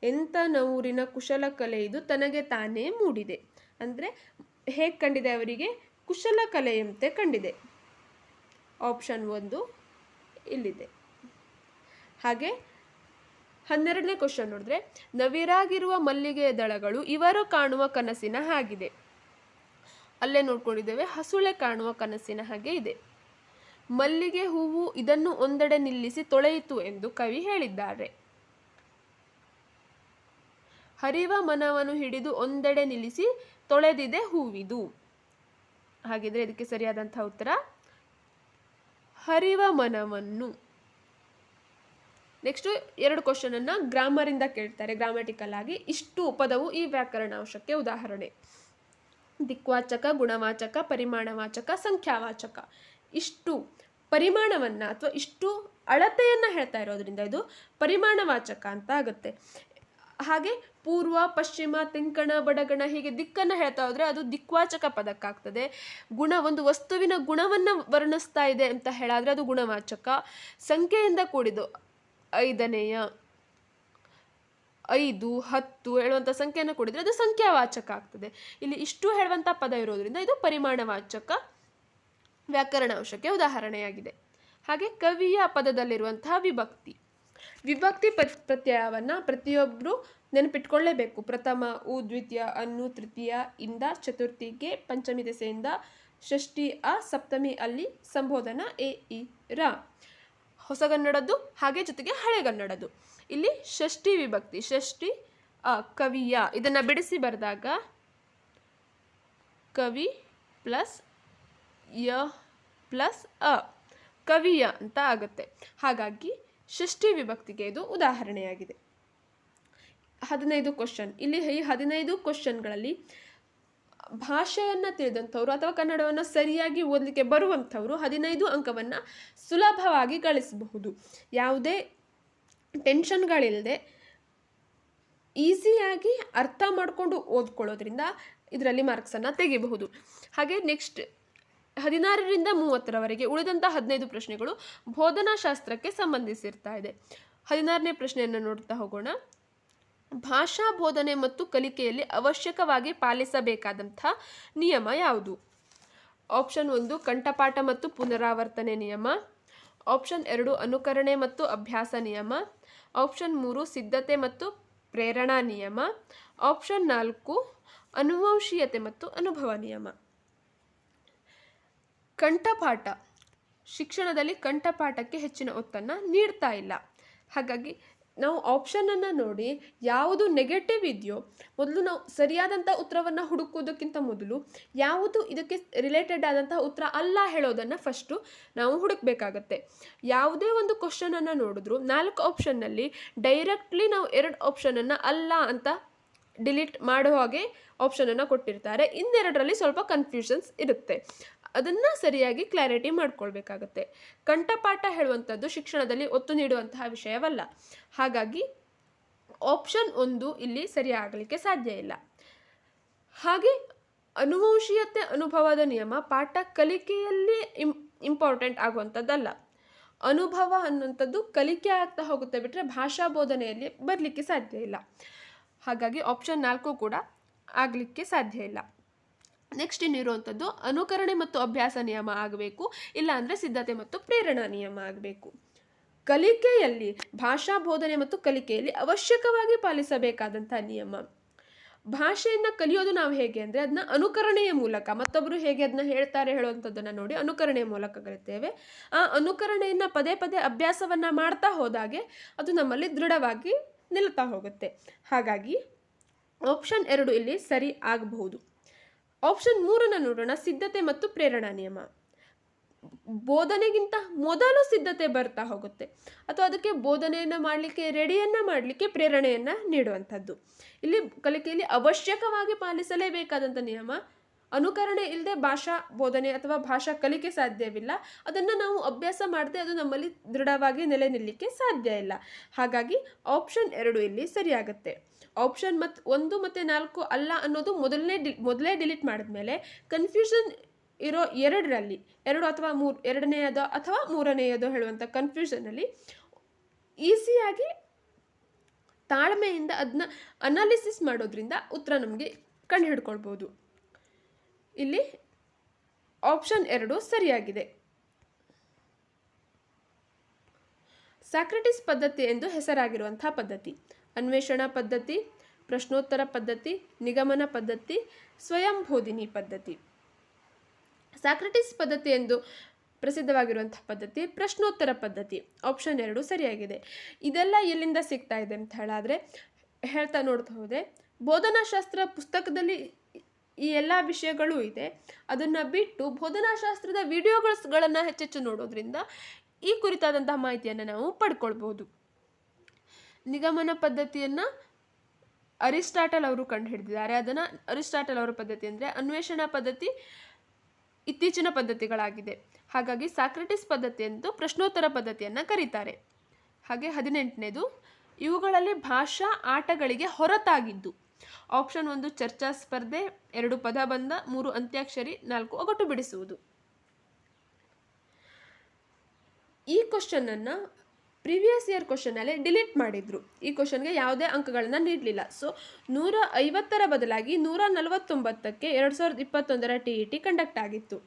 Speaker 1: ಎಂಥ ನವೂರಿನ ಕುಶಲ ಕಲೆ ಇದು ತನಗೆ ತಾನೇ ಮೂಡಿದೆ. ಅಂದರೆ ಹೇಗೆ ಕಂಡಿದೆ? ಅವರಿಗೆ ಕುಶಲ ಕಲೆಯಂತೆ ಕಂಡಿದೆ. ಆಪ್ಷನ್ 1 ಇಲ್ಲಿದೆ. ಹಾಗೆ 12ನೇ ಕ್ವಶನ್ ನೋಡಿದ್ರೆ, ನವಿರಾಗಿರುವ ಮಲ್ಲಿಗೆಯ ದಳಗಳು ಇವರು ಕಾಣುವ ಕನಸಿನ ಹಾಗಿದೆ. ಅಲ್ಲೇ ನೋಡ್ಕೊಂಡಿದ್ದೇವೆ, ಹಸುಳೆ ಕಾಣುವ ಕನಸಿನ ಹಾಗೆ ಇದೆ. ಮಲ್ಲಿಗೆ ಹೂವು ಇದನ್ನು ಒಂದೆಡೆ ನಿಲ್ಲಿಸಿ ತೊಳೆಯಿತು ಎಂದು ಕವಿ ಹೇಳಿದ್ದಾರೆ. ಹರಿವ ಮನವನ್ನು ಹಿಡಿದು ಒಂದೆಡೆ ನಿಲ್ಲಿಸಿ ತೊಳೆದಿದೆ ಹೂವಿದು. ಹಾಗಿದ್ರೆ ಇದಕ್ಕೆ ಸರಿಯಾದಂತಹ ಉತ್ತರ ಹರಿವ ಮನವನ್ನು. ನೆಕ್ಸ್ಟ್ 2 ಕ್ವಶನ್ ಅನ್ನ ಗ್ರಾಮರ್ ಇಂದ ಕೇಳ್ತಾರೆ, ಗ್ರಾಮ್ಯಾಟಿಕಲ್ ಆಗಿ. ಇಷ್ಟು ಪದವು ಈ ವ್ಯಾಕರಣಾಂಶಕ್ಕೆ ಉದಾಹರಣೆ. ದಿಕ್ವಾಚಕ, ಗುಣವಾಚಕ, ಪರಿಮಾಣವಾಚಕ, ಸಂಖ್ಯಾವಾಚಕ. ಇಷ್ಟು ಪರಿಮಾಣವನ್ನ ಅಥವಾ ಇಷ್ಟು ಅಳತೆಯನ್ನ ಹೇಳ್ತಾ ಇರೋದ್ರಿಂದ ಇದು ಪರಿಮಾಣವಾಚಕ ಅಂತ ಆಗುತ್ತೆ. ಹಾಗೆ ಪೂರ್ವ, ಪಶ್ಚಿಮ, ತೆಂಕಣ, ಬಡಗಣ ಹೀಗೆ ದಿಕ್ಕನ್ನು ಹೇಳ್ತಾ ಹೋದ್ರೆ ಅದು ದಿಕ್ವಾಚಕ ಪದಕ್ಕಾಗ್ತದೆ. ಒಂದು ವಸ್ತುವಿನ ಗುಣವನ್ನು ವರ್ಣಿಸ್ತಾ ಇದೆ ಅಂತ ಹೇಳಾದ್ರೆ ಅದು ಗುಣವಾಚಕ. ಸಂಖ್ಯೆಯಿಂದ ಕೂಡಿದ್ದು 5ನೇಯ, 5, 10 ಹೇಳುವಂಥ ಸಂಖ್ಯೆಯನ್ನು ಕೂಡಿದ್ರೆ ಅದು ಸಂಖ್ಯಾವಾಚಕ ಆಗ್ತದೆ. ಇಲ್ಲಿ ಇಷ್ಟು ಹೇಳುವಂಥ ಪದ ಇರೋದ್ರಿಂದ ಇದು ಪರಿಮಾಣವಾಚಕ ವ್ಯಾಕರಣಾಂಶಕ್ಕೆ ಉದಾಹರಣೆಯಾಗಿದೆ. ಹಾಗೆ ಕವಿಯ ಪದದಲ್ಲಿರುವಂತಹ ವಿಭಕ್ತಿ ಪ್ರತ್ಯಯವನ್ನು ಪ್ರತಿಯೊಬ್ಬರು ನೆನಪಿಟ್ಕೊಳ್ಳೇಬೇಕು. ಪ್ರಥಮ, ಉ, ದ್ವಿತೀಯ, ಅನ್ನು, ತೃತೀಯ ಇಂದ ಚತುರ್ಥಿಗೆ, ಪಂಚಮಿ ದೆಸೆಯಿಂದ ಷಷ್ಠಿ ಅ, ಸಪ್ತಮಿ ಅಲ್ಲಿ, ಸಂಬೋಧನ ಎ, ಇ, ರ. ಹೊಸಗನ್ನಡದ್ದು ಹಾಗೆ ಜೊತೆಗೆ ಹಳೆಗನ್ನಡದ್ದು. ಇಲ್ಲಿ ಷಷ್ಠಿ ವಿಭಕ್ತಿ, ಷಷ್ಠಿ ಅ, ಕವಿಯ ಇದನ್ನು ಬಿಡಿಸಿ ಬರೆದಾಗ ಕವಿ ಪ್ಲಸ್ ಯ ಪ್ಲಸ್ ಅ, ಕವಿಯ ಅಂತ ಆಗುತ್ತೆ. ಹಾಗಾಗಿ ಷಷ್ಠಿ ವಿಭಕ್ತಿಗೆ ಇದು ಉದಾಹರಣೆಯಾಗಿದೆ. 15 ಕ್ವಶನ್. ಇಲ್ಲಿ ಈ 15 ಕ್ವಶನ್ಗಳಲ್ಲಿ ಭಾಷೆಯನ್ನು ತಿಳಿದಂಥವ್ರು ಅಥವಾ ಕನ್ನಡವನ್ನು ಸರಿಯಾಗಿ ಓದಲಿಕ್ಕೆ ಬರುವಂಥವ್ರು 15 ಅಂಕವನ್ನು ಸುಲಭವಾಗಿ ಗಳಿಸಬಹುದು. ಯಾವುದೇ ಟೆನ್ಷನ್ಗಳಿಲ್ಲದೆ ಈಸಿಯಾಗಿ ಅರ್ಥ ಮಾಡಿಕೊಂಡು ಓದ್ಕೊಳ್ಳೋದ್ರಿಂದ ಇದರಲ್ಲಿ ಮಾರ್ಕ್ಸನ್ನು ತೆಗಿಬಹುದು. ಹಾಗೆ ನೆಕ್ಸ್ಟ್ 16ರಿಂದ 30ರವರೆಗೆ ಉಳಿದಂಥ 15 ಪ್ರಶ್ನೆಗಳು ಬೋಧನಾಶಾಸ್ತ್ರಕ್ಕೆ ಸಂಬಂಧಿಸಿರ್ತಾ ಇದೆ. 16ನೇ ಪ್ರಶ್ನೆಯನ್ನು ನೋಡ್ತಾ ಹೋಗೋಣ. ಭಾಷಾ ಬೋಧನೆ ಮತ್ತು ಕಲಿಕೆಯಲ್ಲಿ ಅವಶ್ಯಕವಾಗಿ ಪಾಲಿಸಬೇಕಾದಂಥ ನಿಯಮ ಯಾವುದು? ಆಪ್ಷನ್ 1 ಕಂಠಪಾಠ ಮತ್ತು ಪುನರಾವರ್ತನೆ ನಿಯಮ. ಆಪ್ಷನ್ 2 ಅನುಕರಣೆ ಮತ್ತು ಅಭ್ಯಾಸ ನಿಯಮ. ಆಪ್ಷನ್ 3 ಸಿದ್ಧತೆ ಮತ್ತು ಪ್ರೇರಣಾ ನಿಯಮ. ಆಪ್ಷನ್ 4 ಅನುವಂಶೀಯತೆ ಮತ್ತು ಅನುಭವ ನಿಯಮ. ಕಂಠಪಾಠ, ಶಿಕ್ಷಣದಲ್ಲಿ ಕಂಠಪಾಠಕ್ಕೆ ಹೆಚ್ಚಿನ ಒತ್ತನ್ನು ನೀಡ್ತಾ ಇಲ್ಲ. ಹಾಗಾಗಿ ನಾವು ಆಪ್ಷನನ್ನು ನೋಡಿ ಯಾವುದು ನೆಗೆಟಿವ್ ಇದೆಯೋ ಮೊದಲು ನಾವು ಸರಿಯಾದಂಥ ಉತ್ತರವನ್ನು ಹುಡುಕೋದಕ್ಕಿಂತ ಮೊದಲು ಯಾವುದು ಇದಕ್ಕೆ ರಿಲೇಟೆಡ್ ಆದಂತಹ ಉತ್ತರ ಅಲ್ಲ ಹೇಳೋದನ್ನು ಫಸ್ಟು ನಾವು ಹುಡುಕಬೇಕಾಗತ್ತೆ. ಯಾವುದೇ ಒಂದು ಕ್ವಶನನ್ನು ನೋಡಿದ್ರು 4 ಆಪ್ಷನ್ನಲ್ಲಿ ಡೈರೆಕ್ಟ್ಲಿ ನಾವು 2 ಆಪ್ಷನನ್ನು ಅಲ್ಲ ಅಂತ ಡಿಲೀಟ್ ಮಾಡೋ ಹಾಗೆ ಆಪ್ಷನನ್ನು ಕೊಟ್ಟಿರ್ತಾರೆ. ಇನ್ನೆರಡರಲ್ಲಿ ಸ್ವಲ್ಪ ಕನ್ಫ್ಯೂಷನ್ಸ್ ಇರುತ್ತೆ. ಅದನ್ನು ಸರಿಯಾಗಿ ಕ್ಲಾರಿಟಿ ಮಾಡ್ಕೊಳ್ಬೇಕಾಗತ್ತೆ. ಕಂಠಪಾಠ ಹೇಳುವಂಥದ್ದು ಶಿಕ್ಷಣದಲ್ಲಿ ಒತ್ತು ನೀಡುವಂತಹ ವಿಷಯವಲ್ಲ. ಹಾಗಾಗಿ ಆಪ್ಷನ್ 1 ಇಲ್ಲಿ ಸರಿಯಾಗಲಿಕ್ಕೆ ಸಾಧ್ಯ ಇಲ್ಲ. ಹಾಗೆ ಅನುವಂಶೀಯತೆ ಅನುಭವದ ನಿಯಮ ಪಾಠ ಕಲಿಕೆಯಲ್ಲಿ ಇಂಪಾರ್ಟೆಂಟ್ ಆಗುವಂಥದ್ದಲ್ಲ. ಅನುಭವ ಅನ್ನುವಂಥದ್ದು ಕಲಿಕೆ ಆಗ್ತಾ ಹೋಗುತ್ತೆ ಬಿಟ್ಟರೆ ಭಾಷಾ ಬೋಧನೆಯಲ್ಲಿ ಬರಲಿಕ್ಕೆ ಸಾಧ್ಯ ಇಲ್ಲ. ಹಾಗಾಗಿ ಆಪ್ಷನ್ 4 ಕೂಡ ಆಗಲಿಕ್ಕೆ ಸಾಧ್ಯ ಇಲ್ಲ. ನೆಕ್ಸ್ಟ್ ಇನ್ನಿರುವಂಥದ್ದು ಅನುಕರಣೆ ಮತ್ತು ಅಭ್ಯಾಸ ನಿಯಮ ಆಗಬೇಕು, ಇಲ್ಲ ಅಂದರೆ ಸಿದ್ಧತೆ ಮತ್ತು ಪ್ರೇರಣಾ ನಿಯಮ ಆಗಬೇಕು. ಕಲಿಕೆಯಲ್ಲಿ ಭಾಷಾ ಬೋಧನೆ ಮತ್ತು ಕಲಿಕೆಯಲ್ಲಿ ಅವಶ್ಯಕವಾಗಿ ಪಾಲಿಸಬೇಕಾದಂಥ ನಿಯಮ. ಭಾಷೆಯನ್ನು ಕಲಿಯೋದು ನಾವು ಹೇಗೆ ಅಂದರೆ ಅದನ್ನ ಅನುಕರಣೆಯ ಮೂಲಕ, ಮತ್ತೊಬ್ಬರು ಹೇಗೆ ಅದನ್ನ ಹೇಳ್ತಾರೆ ಹೇಳುವಂಥದ್ದನ್ನು ನೋಡಿ ಅನುಕರಣೆಯ ಮೂಲಕ ಕಲಿತೇವೆ. ಆ ಅನುಕರಣೆಯನ್ನು ಪದೇ ಪದೇ ಅಭ್ಯಾಸವನ್ನು ಮಾಡ್ತಾ ಹೋದಾಗೆ ಅದು ನಮ್ಮಲ್ಲಿ ದೃಢವಾಗಿ ನಿಲ್ತಾ ಹೋಗುತ್ತೆ. ಹಾಗಾಗಿ ಆಪ್ಷನ್ 2 ಇಲ್ಲಿ ಸರಿ ಆಗಬಹುದು. ಆಪ್ಷನ್ 3 ನೋಡೋಣ. ಸಿದ್ಧತೆ ಮತ್ತು ಪ್ರೇರಣಾ ನಿಯಮ. ಬೋಧನೆಗಿಂತ ಮೊದಲು ಸಿದ್ಧತೆ ಬರ್ತಾ ಹೋಗುತ್ತೆ ಅಥವಾ ಅದಕ್ಕೆ ಬೋಧನೆಯನ್ನು ಮಾಡಲಿಕ್ಕೆ ರೆಡಿಯನ್ನು ಮಾಡಲಿಕ್ಕೆ ಪ್ರೇರಣೆಯನ್ನು ನೀಡುವಂಥದ್ದು. ಇಲ್ಲಿ ಕಲಿಕೆಯಲ್ಲಿ ಅವಶ್ಯಕವಾಗಿ ಪಾಲಿಸಲೇಬೇಕಾದಂಥ ನಿಯಮ. ಅನುಕರಣೆ ಇಲ್ಲದೆ ಭಾಷಾ ಬೋಧನೆ ಅಥವಾ ಭಾಷಾ ಕಲಿಕೆ ಸಾಧ್ಯವಿಲ್ಲ. ಅದನ್ನು ನಾವು ಅಭ್ಯಾಸ ಮಾಡದೆ ಅದು ನಮ್ಮಲ್ಲಿ ದೃಢವಾಗಿ ನೆಲೆ ನಿಲ್ಲಲಿಕ್ಕೆ ಸಾಧ್ಯ ಇಲ್ಲ. ಹಾಗಾಗಿ ಆಪ್ಷನ್ 2 ಇಲ್ಲಿ ಸರಿಯಾಗುತ್ತೆ. ಆಪ್ಷನ್ 1 ಮತ್ತು 4 ಅಲ್ಲ ಅನ್ನೋದು ಮೊದಲೇ ಡಿಲೀಟ್ ಮಾಡಿದ್ಮೇಲೆ ಕನ್ಫ್ಯೂಷನ್ ಇರೋ 2ರಲ್ಲಿ 2 ಅಥವಾ 3 2ನೇಯದು ಅಥವಾ 3ನೇಯದು ಹೇಳುವಂಥ ಕನ್ಫ್ಯೂಷನಲ್ಲಿ ಈಸಿಯಾಗಿ ತಾಳ್ಮೆಯಿಂದ ಅದನ್ನ ಅನಾಲಿಸಿಸ್ ಮಾಡೋದ್ರಿಂದ ಉತ್ತರ ನಮಗೆ ಕಂಡು ಹಿಡ್ಕೊಳ್ಬೋದು. ಇಲ್ಲಿ ಆಪ್ಷನ್ 2 ಸರಿಯಾಗಿದೆ. ಸಾಕ್ರೆಟಿಸ್ ಪದ್ಧತಿ ಎಂದು ಹೆಸರಾಗಿರುವಂತಹ ಪದ್ಧತಿ: ಅನ್ವೇಷಣಾ ಪದ್ಧತಿ, ಪ್ರಶ್ನೋತ್ತರ ಪದ್ಧತಿ, ನಿಗಮನ ಪದ್ಧತಿ, ಸ್ವಯಂಬೋಧಿನಿ ಪದ್ಧತಿ. ಸಾಕ್ರೆಟಿಸ್ ಪದ್ಧತಿ ಎಂದು ಪ್ರಸಿದ್ಧವಾಗಿರುವಂತಹ ಪದ್ಧತಿ ಪ್ರಶ್ನೋತ್ತರ ಪದ್ಧತಿ. ಆಪ್ಷನ್ 2 ಸರಿಯಾಗಿದೆ. ಇದೆಲ್ಲ ಎಲ್ಲಿಂದ ಸಿಗ್ತಾ ಇದೆ ಅಂತ ಹೇಳಿದ್ರೆ ಹೇಳ್ತಾ ನೋಡ್ತಾ ಹೋದೆ, ಬೋಧನಾಶಾಸ್ತ್ರ ಪುಸ್ತಕದಲ್ಲಿ ಈ ಎಲ್ಲ ವಿಷಯಗಳು ಇದೆ. ಅದನ್ನು ಬಿಟ್ಟು ಬೋಧನಾಶಾಸ್ತ್ರದ ವಿಡಿಯೋಗಳನ್ನು ಹೆಚ್ಚೆಚ್ಚು ನೋಡೋದ್ರಿಂದ ಈ ಕುರಿತಾದಂತಹ ಮಾಹಿತಿಯನ್ನು ನಾವು ಪಡ್ಕೊಳ್ಬೋದು. ನಿಗಮನ ಪದ್ಧತಿಯನ್ನು ಅರಿಸ್ಟಾಟಲ್ ಅವರು ಕಂಡುಹಿಡಿದಿದ್ದಾರೆ. ಅದನ್ನು ಅರಿಸ್ಟಾಟಲ್ ಅವರ ಪದ್ಧತಿ ಅಂದರೆ ಅನ್ವೇಷಣಾ ಪದ್ಧತಿ ಇತ್ತೀಚಿನ ಪದ್ಧತಿಗಳಾಗಿದೆ. ಹಾಗಾಗಿ ಸಾಕ್ರೆಟಿಸ್ ಪದ್ಧತಿ ಎಂದು ಪ್ರಶ್ನೋತ್ತರ ಪದ್ಧತಿಯನ್ನು ಕರೀತಾರೆ. ಹಾಗೆ 18ನೇದು, ಇವುಗಳಲ್ಲಿ ಭಾಷಾ ಆಟಗಳಿಗೆ ಹೊರತಾಗಿದ್ದು. ಆಪ್ಷನ್ 1 ಚರ್ಚಾ ಸ್ಪರ್ಧೆ, 2 ಪದಬಂಧ, 3 ಅಂತ್ಯಾಕ್ಷರಿ, 4 ಒಗಟು ಬಿಡಿಸುವುದು. ಈ ಕ್ವಶನನ್ನು ಪ್ರಿವಿಯಸ್ ಇಯರ್ ಕ್ವಶನಲ್ಲಿ ಡಿಲೀಟ್ ಮಾಡಿದ್ರು. ಈ ಕ್ವಶನ್ಗೆ ಯಾವುದೇ ಅಂಕಗಳನ್ನು ನೀಡಲಿಲ್ಲ. ಸೊ 150ರ ಬದಲಾಗಿ 149ಕ್ಕೆ 2021ರ TET ಕಂಡಕ್ಟ್ ಆಗಿತ್ತು.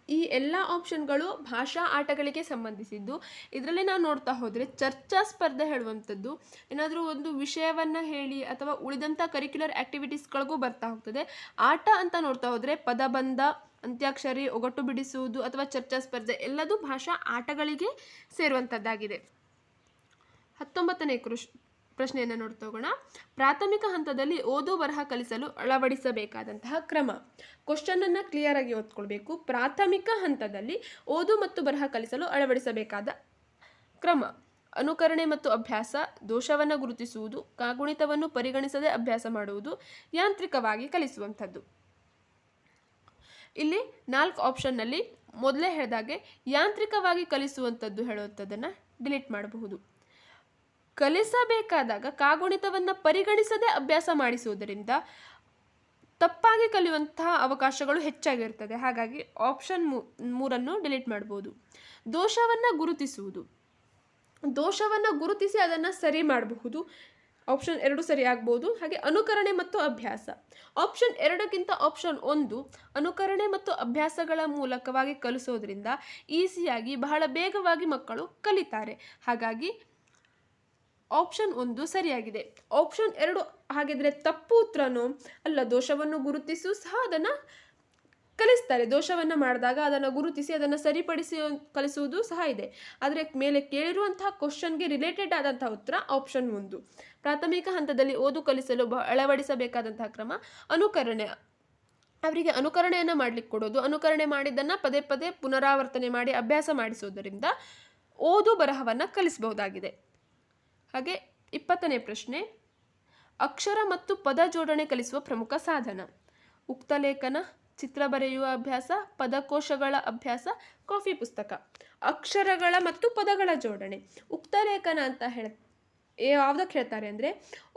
Speaker 1: ಈ ಎಲ್ಲ ಆಪ್ಷನ್ಗಳು ಭಾಷಾ ಆಟಗಳಿಗೆ ಸಂಬಂಧಿಸಿದ್ದು. ಇದರಲ್ಲಿ ನಾವು ನೋಡ್ತಾ ಹೋದರೆ ಚರ್ಚಾ ಸ್ಪರ್ಧೆ ಹೇಳುವಂಥದ್ದು ಏನಾದರೂ ಒಂದು ವಿಷಯವನ್ನು ಹೇಳಿ ಅಥವಾ ಉಳಿದಂಥ ಕರಿಕ್ಯುಲರ್ ಆ್ಯಕ್ಟಿವಿಟೀಸ್ಗಳಿಗೂ ಬರ್ತಾ ಹೋಗ್ತದೆ. ಆಟ ಅಂತ ನೋಡ್ತಾ ಹೋದರೆ ಪದಬಂಧ, ಅಂತ್ಯಾಕ್ಷರಿ, ಒಗಟು ಬಿಡಿಸುವುದು ಅಥವಾ ಚರ್ಚಾ ಸ್ಪರ್ಧೆ ಎಲ್ಲದೂ ಭಾಷಾ ಆಟಗಳಿಗೆ ಸೇರುವಂಥದ್ದಾಗಿದೆ. 19ನೇ ಪ್ರಶ್ನೆಯನ್ನು ನೋಡ್ತಾ ಹೋಗೋಣ. ಪ್ರಾಥಮಿಕ ಹಂತದಲ್ಲಿ ಓದು ಬರಹ ಕಲಿಸಲು ಅಳವಡಿಸಬೇಕಾದಂತಹ ಕ್ರಮ. ಕ್ವಶನನ್ನು ಕ್ಲಿಯರ್ ಆಗಿ ಓದ್ಕೊಳ್ಬೇಕು. ಪ್ರಾಥಮಿಕ ಹಂತದಲ್ಲಿ ಓದು ಮತ್ತು ಬರಹ ಕಲಿಸಲು ಅಳವಡಿಸಬೇಕಾದ ಕ್ರಮ: ಅನುಕರಣೆ ಮತ್ತು ಅಭ್ಯಾಸ, ದೋಷವನ್ನು ಗುರುತಿಸುವುದು, ಕಾಗುಣಿತವನ್ನು ಪರಿಗಣಿಸದೆ ಅಭ್ಯಾಸ ಮಾಡುವುದು, ಯಾಂತ್ರಿಕವಾಗಿ ಕಲಿಸುವಂಥದ್ದು. ಇಲ್ಲಿ 4 ಆಪ್ಷನ್ನಲ್ಲಿ ಮೊದಲೇ ಹೇಳಿದಾಗೆ ಯಾಂತ್ರಿಕವಾಗಿ ಕಲಿಸುವಂಥದ್ದು ಹೇಳುವಂಥದ್ದನ್ನು ಡಿಲೀಟ್ ಮಾಡಬಹುದು. ಕಲಿಸಬೇಕಾದಾಗ ಕಾಗುಣಿತವನ್ನು ಪರಿಗಣಿಸದೆ ಅಭ್ಯಾಸ ಮಾಡಿಸುವುದರಿಂದ ತಪ್ಪಾಗಿ ಕಲಿಯುವಂತಹ ಅವಕಾಶಗಳು ಹೆಚ್ಚಾಗಿರ್ತದೆ. ಹಾಗಾಗಿ ಆಪ್ಷನ್ 3 ಡಿಲೀಟ್ ಮಾಡಬಹುದು. ದೋಷವನ್ನು ಗುರುತಿಸುವುದು, ದೋಷವನ್ನು ಗುರುತಿಸಿ ಅದನ್ನು ಸರಿ ಮಾಡಬಹುದು. ಆಪ್ಷನ್ 2 ಸರಿ ಆಗ್ಬೋದು. ಹಾಗೆ ಅನುಕರಣೆ ಮತ್ತು ಅಭ್ಯಾಸ. ಆಪ್ಷನ್ 2ಕ್ಕಿಂತ ಆಪ್ಷನ್ 1 ಅನುಕರಣೆ ಮತ್ತು ಅಭ್ಯಾಸಗಳ ಮೂಲಕವಾಗಿ ಕಲಿಸೋದ್ರಿಂದ ಈಸಿಯಾಗಿ ಬಹಳ ಬೇಗವಾಗಿ ಮಕ್ಕಳು ಕಲಿತಾರೆ. ಹಾಗಾಗಿ ಆಪ್ಷನ್ 1 ಸರಿಯಾಗಿದೆ. ಆಪ್ಷನ್ 2 ಹಾಗಿದ್ರೆ ತಪ್ಪು ಉತ್ತರನೋ ಅಲ್ಲ, ದೋಷವನ್ನು ಗುರುತಿಸು ಸಹ ಅದನ್ನು ಕಲಿಸ್ತಾರೆ. ದೋಷವನ್ನು ಮಾಡಿದಾಗ ಅದನ್ನು ಗುರುತಿಸಿ ಅದನ್ನು ಸರಿಪಡಿಸಿ ಕಲಿಸುವುದು ಸಹ ಇದೆ. ಆದರೆ ಮೇಲೆ ಕೇಳಿರುವಂತಹ ಕ್ವಶನ್ಗೆ ರಿಲೇಟೆಡ್ ಆದಂತಹ ಉತ್ತರ ಆಪ್ಷನ್ 1. ಪ್ರಾಥಮಿಕ ಹಂತದಲ್ಲಿ ಓದು ಕಲಿಸಲು ಅಳವಡಿಸಬೇಕಾದಂತಹ ಕ್ರಮ ಅನುಕರಣೆ. ಅವರಿಗೆ ಅನುಕರಣೆಯನ್ನು ಮಾಡಲಿಕ್ಕೆ ಕೊಡೋದು, ಅನುಕರಣೆ ಮಾಡಿದ್ದನ್ನು ಪದೇ ಪದೇ ಪುನರಾವರ್ತನೆ ಮಾಡಿ ಅಭ್ಯಾಸ ಮಾಡಿಸೋದರಿಂದ ಓದು ಬರಹವನ್ನು ಕಲಿಸಬಹುದಾಗಿದೆ. ಹಾಗೆ 20ನೇ ಪ್ರಶ್ನೆ, ಅಕ್ಷರ ಮತ್ತು ಪದ ಜೋಡಣೆ ಕಲಿಸುವ ಪ್ರಮುಖ ಸಾಧನ: ಉಕ್ತಲೇಖನ, ಚಿತ್ರ ಬರೆಯುವ ಅಭ್ಯಾಸ, ಪದಕೋಶಗಳ ಅಭ್ಯಾಸ, ಕಾಫಿ ಪುಸ್ತಕ. ಅಕ್ಷರಗಳ ಮತ್ತು ಪದಗಳ ಜೋಡಣೆ. ಉಕ್ತಲೇಖನ ಅಂತ ಯಾವುದಕ್ಕೆ ಹೇಳ್ತಾರೆ ಅಂದರೆ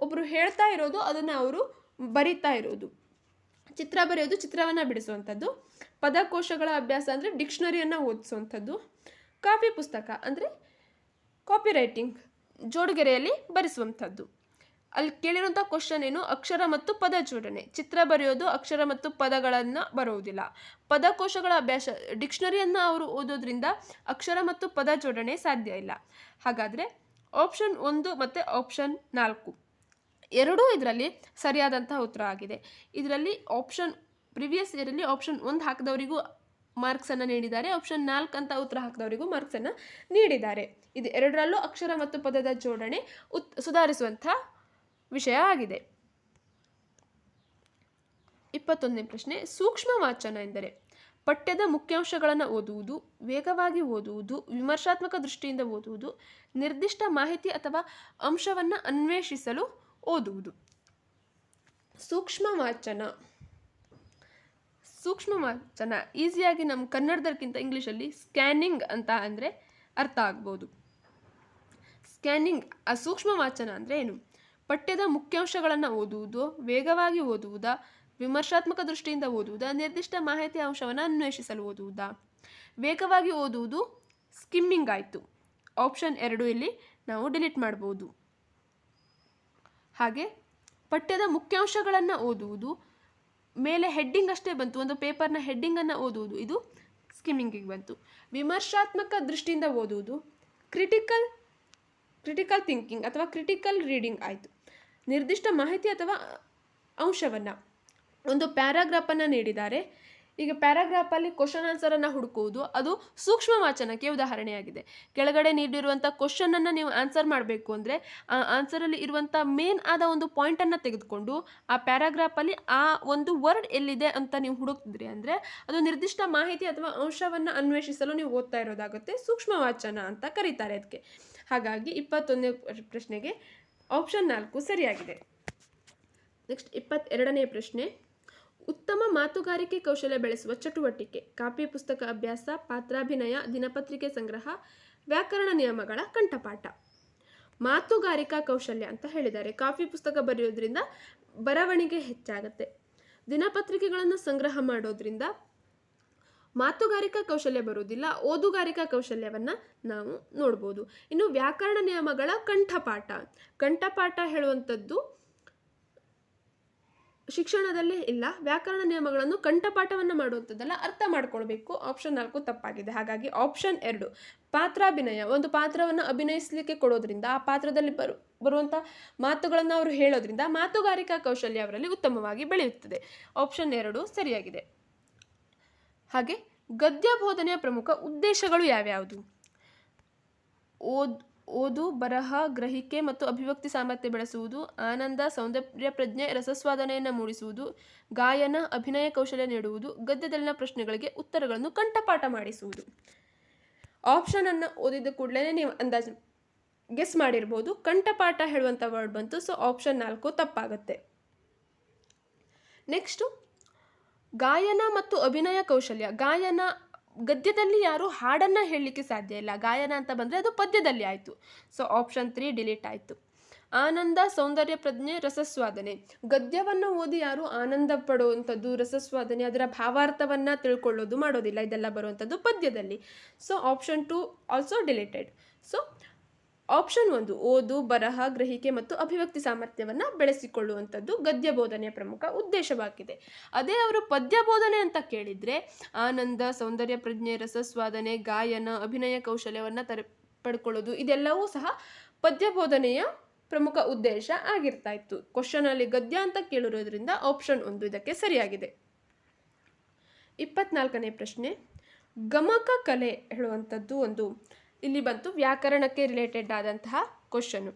Speaker 1: ಒಬ್ಬರು ಹೇಳ್ತಾ ಇರೋದು ಅದನ್ನು ಅವರು ಬರಿತಾ ಇರೋದು. ಚಿತ್ರ ಬರೆಯೋದು ಚಿತ್ರವನ್ನು ಬಿಡಿಸುವಂಥದ್ದು. ಪದಕೋಶಗಳ ಅಭ್ಯಾಸ ಅಂದರೆ ಡಿಕ್ಷನರಿಯನ್ನು ಓದಿಸುವಂಥದ್ದು. ಕಾಫಿ ಪುಸ್ತಕ ಅಂದರೆ ಕಾಪಿ ರೈಟಿಂಗ್, ಜೋಡುಗೆರೆಯಲ್ಲಿ ಬರೆಸುವಂಥದ್ದು. ಅಲ್ಲಿ ಕೇಳಿರುವಂಥ ಕ್ವಶನ್ ಏನು? ಅಕ್ಷರ ಮತ್ತು ಪದ ಜೋಡಣೆ. ಚಿತ್ರ ಬರೆಯೋದು ಅಕ್ಷರ ಮತ್ತು ಪದಗಳನ್ನು ಬರುವುದಿಲ್ಲ. ಪದಕೋಶಗಳ ಅಭ್ಯಾಸ, ಡಿಕ್ಷನರಿಯನ್ನು ಅವರು ಓದೋದ್ರಿಂದ ಅಕ್ಷರ ಮತ್ತು ಪದ ಜೋಡಣೆ ಸಾಧ್ಯ ಇಲ್ಲ. ಹಾಗಾದರೆ ಆಪ್ಷನ್ 1 ಮತ್ತು ಆಪ್ಷನ್ 4 ಎರಡೂ ಇದರಲ್ಲಿ ಸರಿಯಾದಂತಹ ಉತ್ತರ ಆಗಿದೆ. ಇದರಲ್ಲಿ ಪ್ರಿವಿಯಸ್ ಇಯರಲ್ಲಿ ಆಪ್ಷನ್ 1 ಹಾಕಿದವರಿಗೂ ಮಾರ್ಕ್ಸನ್ನು ನೀಡಿದ್ದಾರೆ, ಆಪ್ಷನ್ 4 ಅಂತ ಉತ್ತರ ಹಾಕಿದವರಿಗೂ ಮಾರ್ಕ್ಸನ್ನು ನೀಡಿದ್ದಾರೆ. ಇದು ಎರಡರಲ್ಲೂ ಅಕ್ಷರ ಮತ್ತು ಪದದ ಜೋಡಣೆ ಸುಧಾರಿಸುವಂಥ ವಿಷಯ ಆಗಿದೆ. 21ನೇ ಪ್ರಶ್ನೆ, ಸೂಕ್ಷ್ಮ ವಾಚನ ಎಂದರೆ ಪಠ್ಯದ ಮುಖ್ಯಾಂಶಗಳನ್ನು ಓದುವುದು, ವೇಗವಾಗಿ ಓದುವುದು, ವಿಮರ್ಶಾತ್ಮಕ ದೃಷ್ಟಿಯಿಂದ ಓದುವುದು, ನಿರ್ದಿಷ್ಟ ಮಾಹಿತಿ ಅಥವಾ ಅಂಶವನ್ನು ಅನ್ವೇಷಿಸಲು ಓದುವುದು. ಸೂಕ್ಷ್ಮ ವಾಚನ ಈಸಿಯಾಗಿ ನಮ್ಮ ಕನ್ನಡದಕ್ಕಿಂತ ಇಂಗ್ಲೀಷಲ್ಲಿ ಸ್ಕ್ಯಾನಿಂಗ್ ಅಂತ ಅಂದರೆ ಅರ್ಥ ಆಗ್ಬೋದು. ಸ್ಕ್ಯಾನಿಂಗ್, ಆ ಸೂಕ್ಷ್ಮ ವಾಚನ ಅಂದರೆ ಏನು? ಪಠ್ಯದ ಮುಖ್ಯಾಂಶಗಳನ್ನು ಓದುವುದು, ವೇಗವಾಗಿ ಓದುವುದಾ, ವಿಮರ್ಶಾತ್ಮಕ ದೃಷ್ಟಿಯಿಂದ ಓದುವುದಾ, ನಿರ್ದಿಷ್ಟ ಮಾಹಿತಿ ಅಂಶವನ್ನು ಅನ್ವೇಷಿಸಲು ಓದುವುದಾ? ವೇಗವಾಗಿ ಓದುವುದು ಸ್ಕಿಮ್ಮಿಂಗ್ ಆಯಿತು. ಆಪ್ಷನ್ 2 ಇಲ್ಲಿ ನಾವು ಡಿಲೀಟ್ ಮಾಡ್ಬೋದು. ಹಾಗೆ ಪಠ್ಯದ ಮುಖ್ಯಾಂಶಗಳನ್ನು ಓದುವುದು, ಮೇಲೆ ಹೆಡ್ಡಿಂಗ್ ಅಷ್ಟೇ ಬಂತು, ಒಂದು ಪೇಪರ್ನ ಹೆಡ್ಡಿಂಗನ್ನು ಓದುವುದು, ಇದು ಸ್ಕಿಮ್ಮಿಂಗಿಗೆ ಬಂತು. ವಿಮರ್ಶಾತ್ಮಕ ದೃಷ್ಟಿಯಿಂದ ಓದುವುದು ಕ್ರಿಟಿಕಲ್ ಥಿಂಕಿಂಗ್ ಅಥವಾ ಕ್ರಿಟಿಕಲ್ ರೀಡಿಂಗ್ ಆಯಿತು. ನಿರ್ದಿಷ್ಟ ಮಾಹಿತಿ ಅಥವಾ ಅಂಶವನ್ನು, ಒಂದು ಪ್ಯಾರಾಗ್ರಾಫನ್ನು ನೀಡಿದ್ದಾರೆ, ಈಗ ಪ್ಯಾರಾಗ್ರಾಫಲ್ಲಿ ಕ್ವಶನ್ ಆನ್ಸರನ್ನು ಹುಡುಕುವುದು, ಅದು ಸೂಕ್ಷ್ಮ ವಾಚನಕ್ಕೆ ಉದಾಹರಣೆಯಾಗಿದೆ. ಕೆಳಗಡೆ ನೀಡಿರುವಂಥ ಕ್ವಶನನ್ನು ನೀವು ಆನ್ಸರ್ ಮಾಡಬೇಕು ಅಂದರೆ ಆ ಆನ್ಸರಲ್ಲಿ ಇರುವಂಥ ಮೇನ್ ಆದ ಒಂದು ಪಾಯಿಂಟನ್ನು ತೆಗೆದುಕೊಂಡು ಆ ಪ್ಯಾರಾಗ್ರಾಫಲ್ಲಿ ಆ ಒಂದು ವರ್ಡ್ ಎಲ್ಲಿದೆ ಅಂತ ನೀವು ಹುಡುಕಿದ್ರಿ ಅಂದರೆ ಅದು ನಿರ್ದಿಷ್ಟ ಮಾಹಿತಿ ಅಥವಾ ಅಂಶವನ್ನು ಅನ್ವೇಷಿಸಲು ನೀವು ಓದ್ತಾ ಇರೋದಾಗುತ್ತೆ. ಸೂಕ್ಷ್ಮ ವಾಚನ ಅಂತ ಕರೀತಾರೆ ಅದಕ್ಕೆ. ಹಾಗಾಗಿ 21ನೇ ಪ್ರಶ್ನೆಗೆ ಆಪ್ಷನ್ 4 ಸರಿಯಾಗಿದೆ. ನೆಕ್ಸ್ಟ್ 22ನೇ ಪ್ರಶ್ನೆ, ಉತ್ತಮ ಮಾತುಗಾರಿಕೆ ಕೌಶಲ್ಯ ಬೆಳೆಸುವ ಚಟುವಟಿಕೆ: ಕಾಪಿ ಪುಸ್ತಕ ಅಭ್ಯಾಸ, ಪಾತ್ರಾಭಿನಯ, ದಿನಪತ್ರಿಕೆ ಸಂಗ್ರಹ, ವ್ಯಾಕರಣ ನಿಯಮಗಳ ಕಂಠಪಾಠ. ಮಾತುಗಾರಿಕಾ ಕೌಶಲ್ಯ ಅಂತ ಹೇಳಿದ್ದಾರೆ. ಕಾಪಿ ಪುಸ್ತಕ ಬರೆಯೋದ್ರಿಂದ ಬರವಣಿಗೆ ಹೆಚ್ಚಾಗುತ್ತೆ. ದಿನಪತ್ರಿಕೆಗಳನ್ನು ಸಂಗ್ರಹ ಮಾಡೋದ್ರಿಂದ ಮಾತುಗಾರಿಕಾ ಕೌಶಲ್ಯ ಬರುವುದಿಲ್ಲ, ಓದುಗಾರಿಕಾ ಕೌಶಲ್ಯವನ್ನು ನಾವು ನೋಡ್ಬೋದು. ಇನ್ನು ವ್ಯಾಕರಣ ನಿಯಮಗಳ ಕಂಠಪಾಠ ಹೇಳುವಂಥದ್ದು ಶಿಕ್ಷಣದಲ್ಲೇ ಇಲ್ಲ. ವ್ಯಾಕರಣ ನಿಯಮಗಳನ್ನು ಕಂಠಪಾಠವನ್ನು ಮಾಡುವಂಥದ್ದಲ್ಲ, ಅರ್ಥ ಮಾಡ್ಕೊಳ್ಬೇಕು. ಆಪ್ಷನ್ 4 ತಪ್ಪಾಗಿದೆ. ಹಾಗಾಗಿ ಆಪ್ಷನ್ 2 ಪಾತ್ರಾಭಿನಯ, ಒಂದು ಪಾತ್ರವನ್ನು ಅಭಿನಯಿಸಲಿಕ್ಕೆ ಕೊಡೋದ್ರಿಂದ ಆ ಪಾತ್ರದಲ್ಲಿ ಬರುವಂಥ ಮಾತುಗಳನ್ನು ಅವರು ಹೇಳೋದ್ರಿಂದ ಮಾತುಗಾರಿಕಾ ಕೌಶಲ್ಯ ಅವರಲ್ಲಿ ಉತ್ತಮವಾಗಿ ಬೆಳೆಯುತ್ತದೆ. ಆಪ್ಷನ್ 2 ಸರಿಯಾಗಿದೆ. ಹಾಗೆ ಗದ್ಯ ಬೋಧನೆಯ ಪ್ರಮುಖ ಉದ್ದೇಶಗಳು ಯಾವ್ಯಾವುದು? ಓದು, ಬರಹ, ಗ್ರಹಿಕೆ ಮತ್ತು ಅಭಿವ್ಯಕ್ತಿ ಸಾಮರ್ಥ್ಯ ಬೆಳೆಸುವುದು, ಆನಂದ, ಸೌಂದರ್ಯ ಪ್ರಜ್ಞೆ, ರಸಸ್ವಾದನೆಯನ್ನು ಮೂಡಿಸುವುದು, ಗಾಯನ, ಅಭಿನಯ ಕೌಶಲ್ಯ ನೀಡುವುದು, ಗದ್ಯದಲ್ಲಿನ ಪ್ರಶ್ನೆಗಳಿಗೆ ಉತ್ತರಗಳನ್ನು ಕಂಠಪಾಠ ಮಾಡಿಸುವುದು. ಆಪ್ಷನನ್ನು ಓದಿದ ಕೂಡಲೇ ನೀವು ಅಂದಾಜು ಗೆಸ್ ಮಾಡಿರ್ಬೋದು. ಕಂಠಪಾಠ ಹೇಳುವಂಥ ವರ್ಡ್ ಬಂತು, ಸೊ ಆಪ್ಷನ್ 4 ತಪ್ಪಾಗುತ್ತೆ. ನೆಕ್ಸ್ಟು ಗಾಯನ ಮತ್ತು ಅಭಿನಯ ಕೌಶಲ್ಯ. ಗಾಯನ, ಗದ್ಯದಲ್ಲಿ ಯಾರು ಹಾಡನ್ನು ಹೇಳಲಿಕ್ಕೆ ಸಾಧ್ಯ ಇಲ್ಲ. ಗಾಯನ ಅಂತ ಬಂದರೆ ಅದು ಪದ್ಯದಲ್ಲಿ ಆಯಿತು. ಸೊ ಆಪ್ಷನ್ 3 ಡಿಲೀಟ್ ಆಯಿತು. ಆನಂದ, ಸೌಂದರ್ಯ ಪ್ರಜ್ಞೆ, ರಸಸ್ವಾದನೆ. ಗದ್ಯವನ್ನು ಓದಿ ಯಾರು ಆನಂದ ಪಡುವಂಥದ್ದು, ರಸಸ್ವಾದನೆ, ಅದರ ಭಾವಾರ್ಥವನ್ನು ತಿಳ್ಕೊಳ್ಳೋದು ಮಾಡೋದಿಲ್ಲ. ಇದೆಲ್ಲ ಬರುವಂಥದ್ದು ಪದ್ಯದಲ್ಲಿ. So option 2 also deleted. So option 1 ಓದು, ಬರಹ, ಗ್ರಹಿಕೆ ಮತ್ತು ಅಭಿವ್ಯಕ್ತಿ ಸಾಮರ್ಥ್ಯವನ್ನು ಬೆಳೆಸಿಕೊಳ್ಳುವಂಥದ್ದು ಗದ್ಯ ಬೋಧನೆಯ ಪ್ರಮುಖ ಉದ್ದೇಶವಾಗಿದೆ. ಅದೇ ಅವರು ಪದ್ಯ ಬೋಧನೆ ಅಂತ ಕೇಳಿದರೆ ಆನಂದ, ಸೌಂದರ್ಯ ಪ್ರಜ್ಞೆ, ರಸಸ್ವಾದನೆ, ಗಾಯನ, ಅಭಿನಯ ಕೌಶಲ್ಯವನ್ನು ಪಡ್ಕೊಳ್ಳೋದು ಇದೆಲ್ಲವೂ ಸಹ ಪದ್ಯ ಬೋಧನೆಯ ಪ್ರಮುಖ ಉದ್ದೇಶ ಆಗಿರ್ತಾ ಇತ್ತು. ಕ್ವಶನಲ್ಲಿ ಗದ್ಯ ಅಂತ ಕೇಳಿರೋದ್ರಿಂದ ಆಪ್ಷನ್ 1 ಇದಕ್ಕೆ ಸರಿಯಾಗಿದೆ. 24ನೇ ಪ್ರಶ್ನೆ, ಗಮಕ ಕಲೆ ಹೇಳುವಂಥದ್ದು ಒಂದು ಇಲ್ಲಿ ಬಂತು, ವ್ಯಾಕರಣಕ್ಕೆ ರಿಲೇಟೆಡ್ ಆದಂತಹ ಕ್ವಶನು.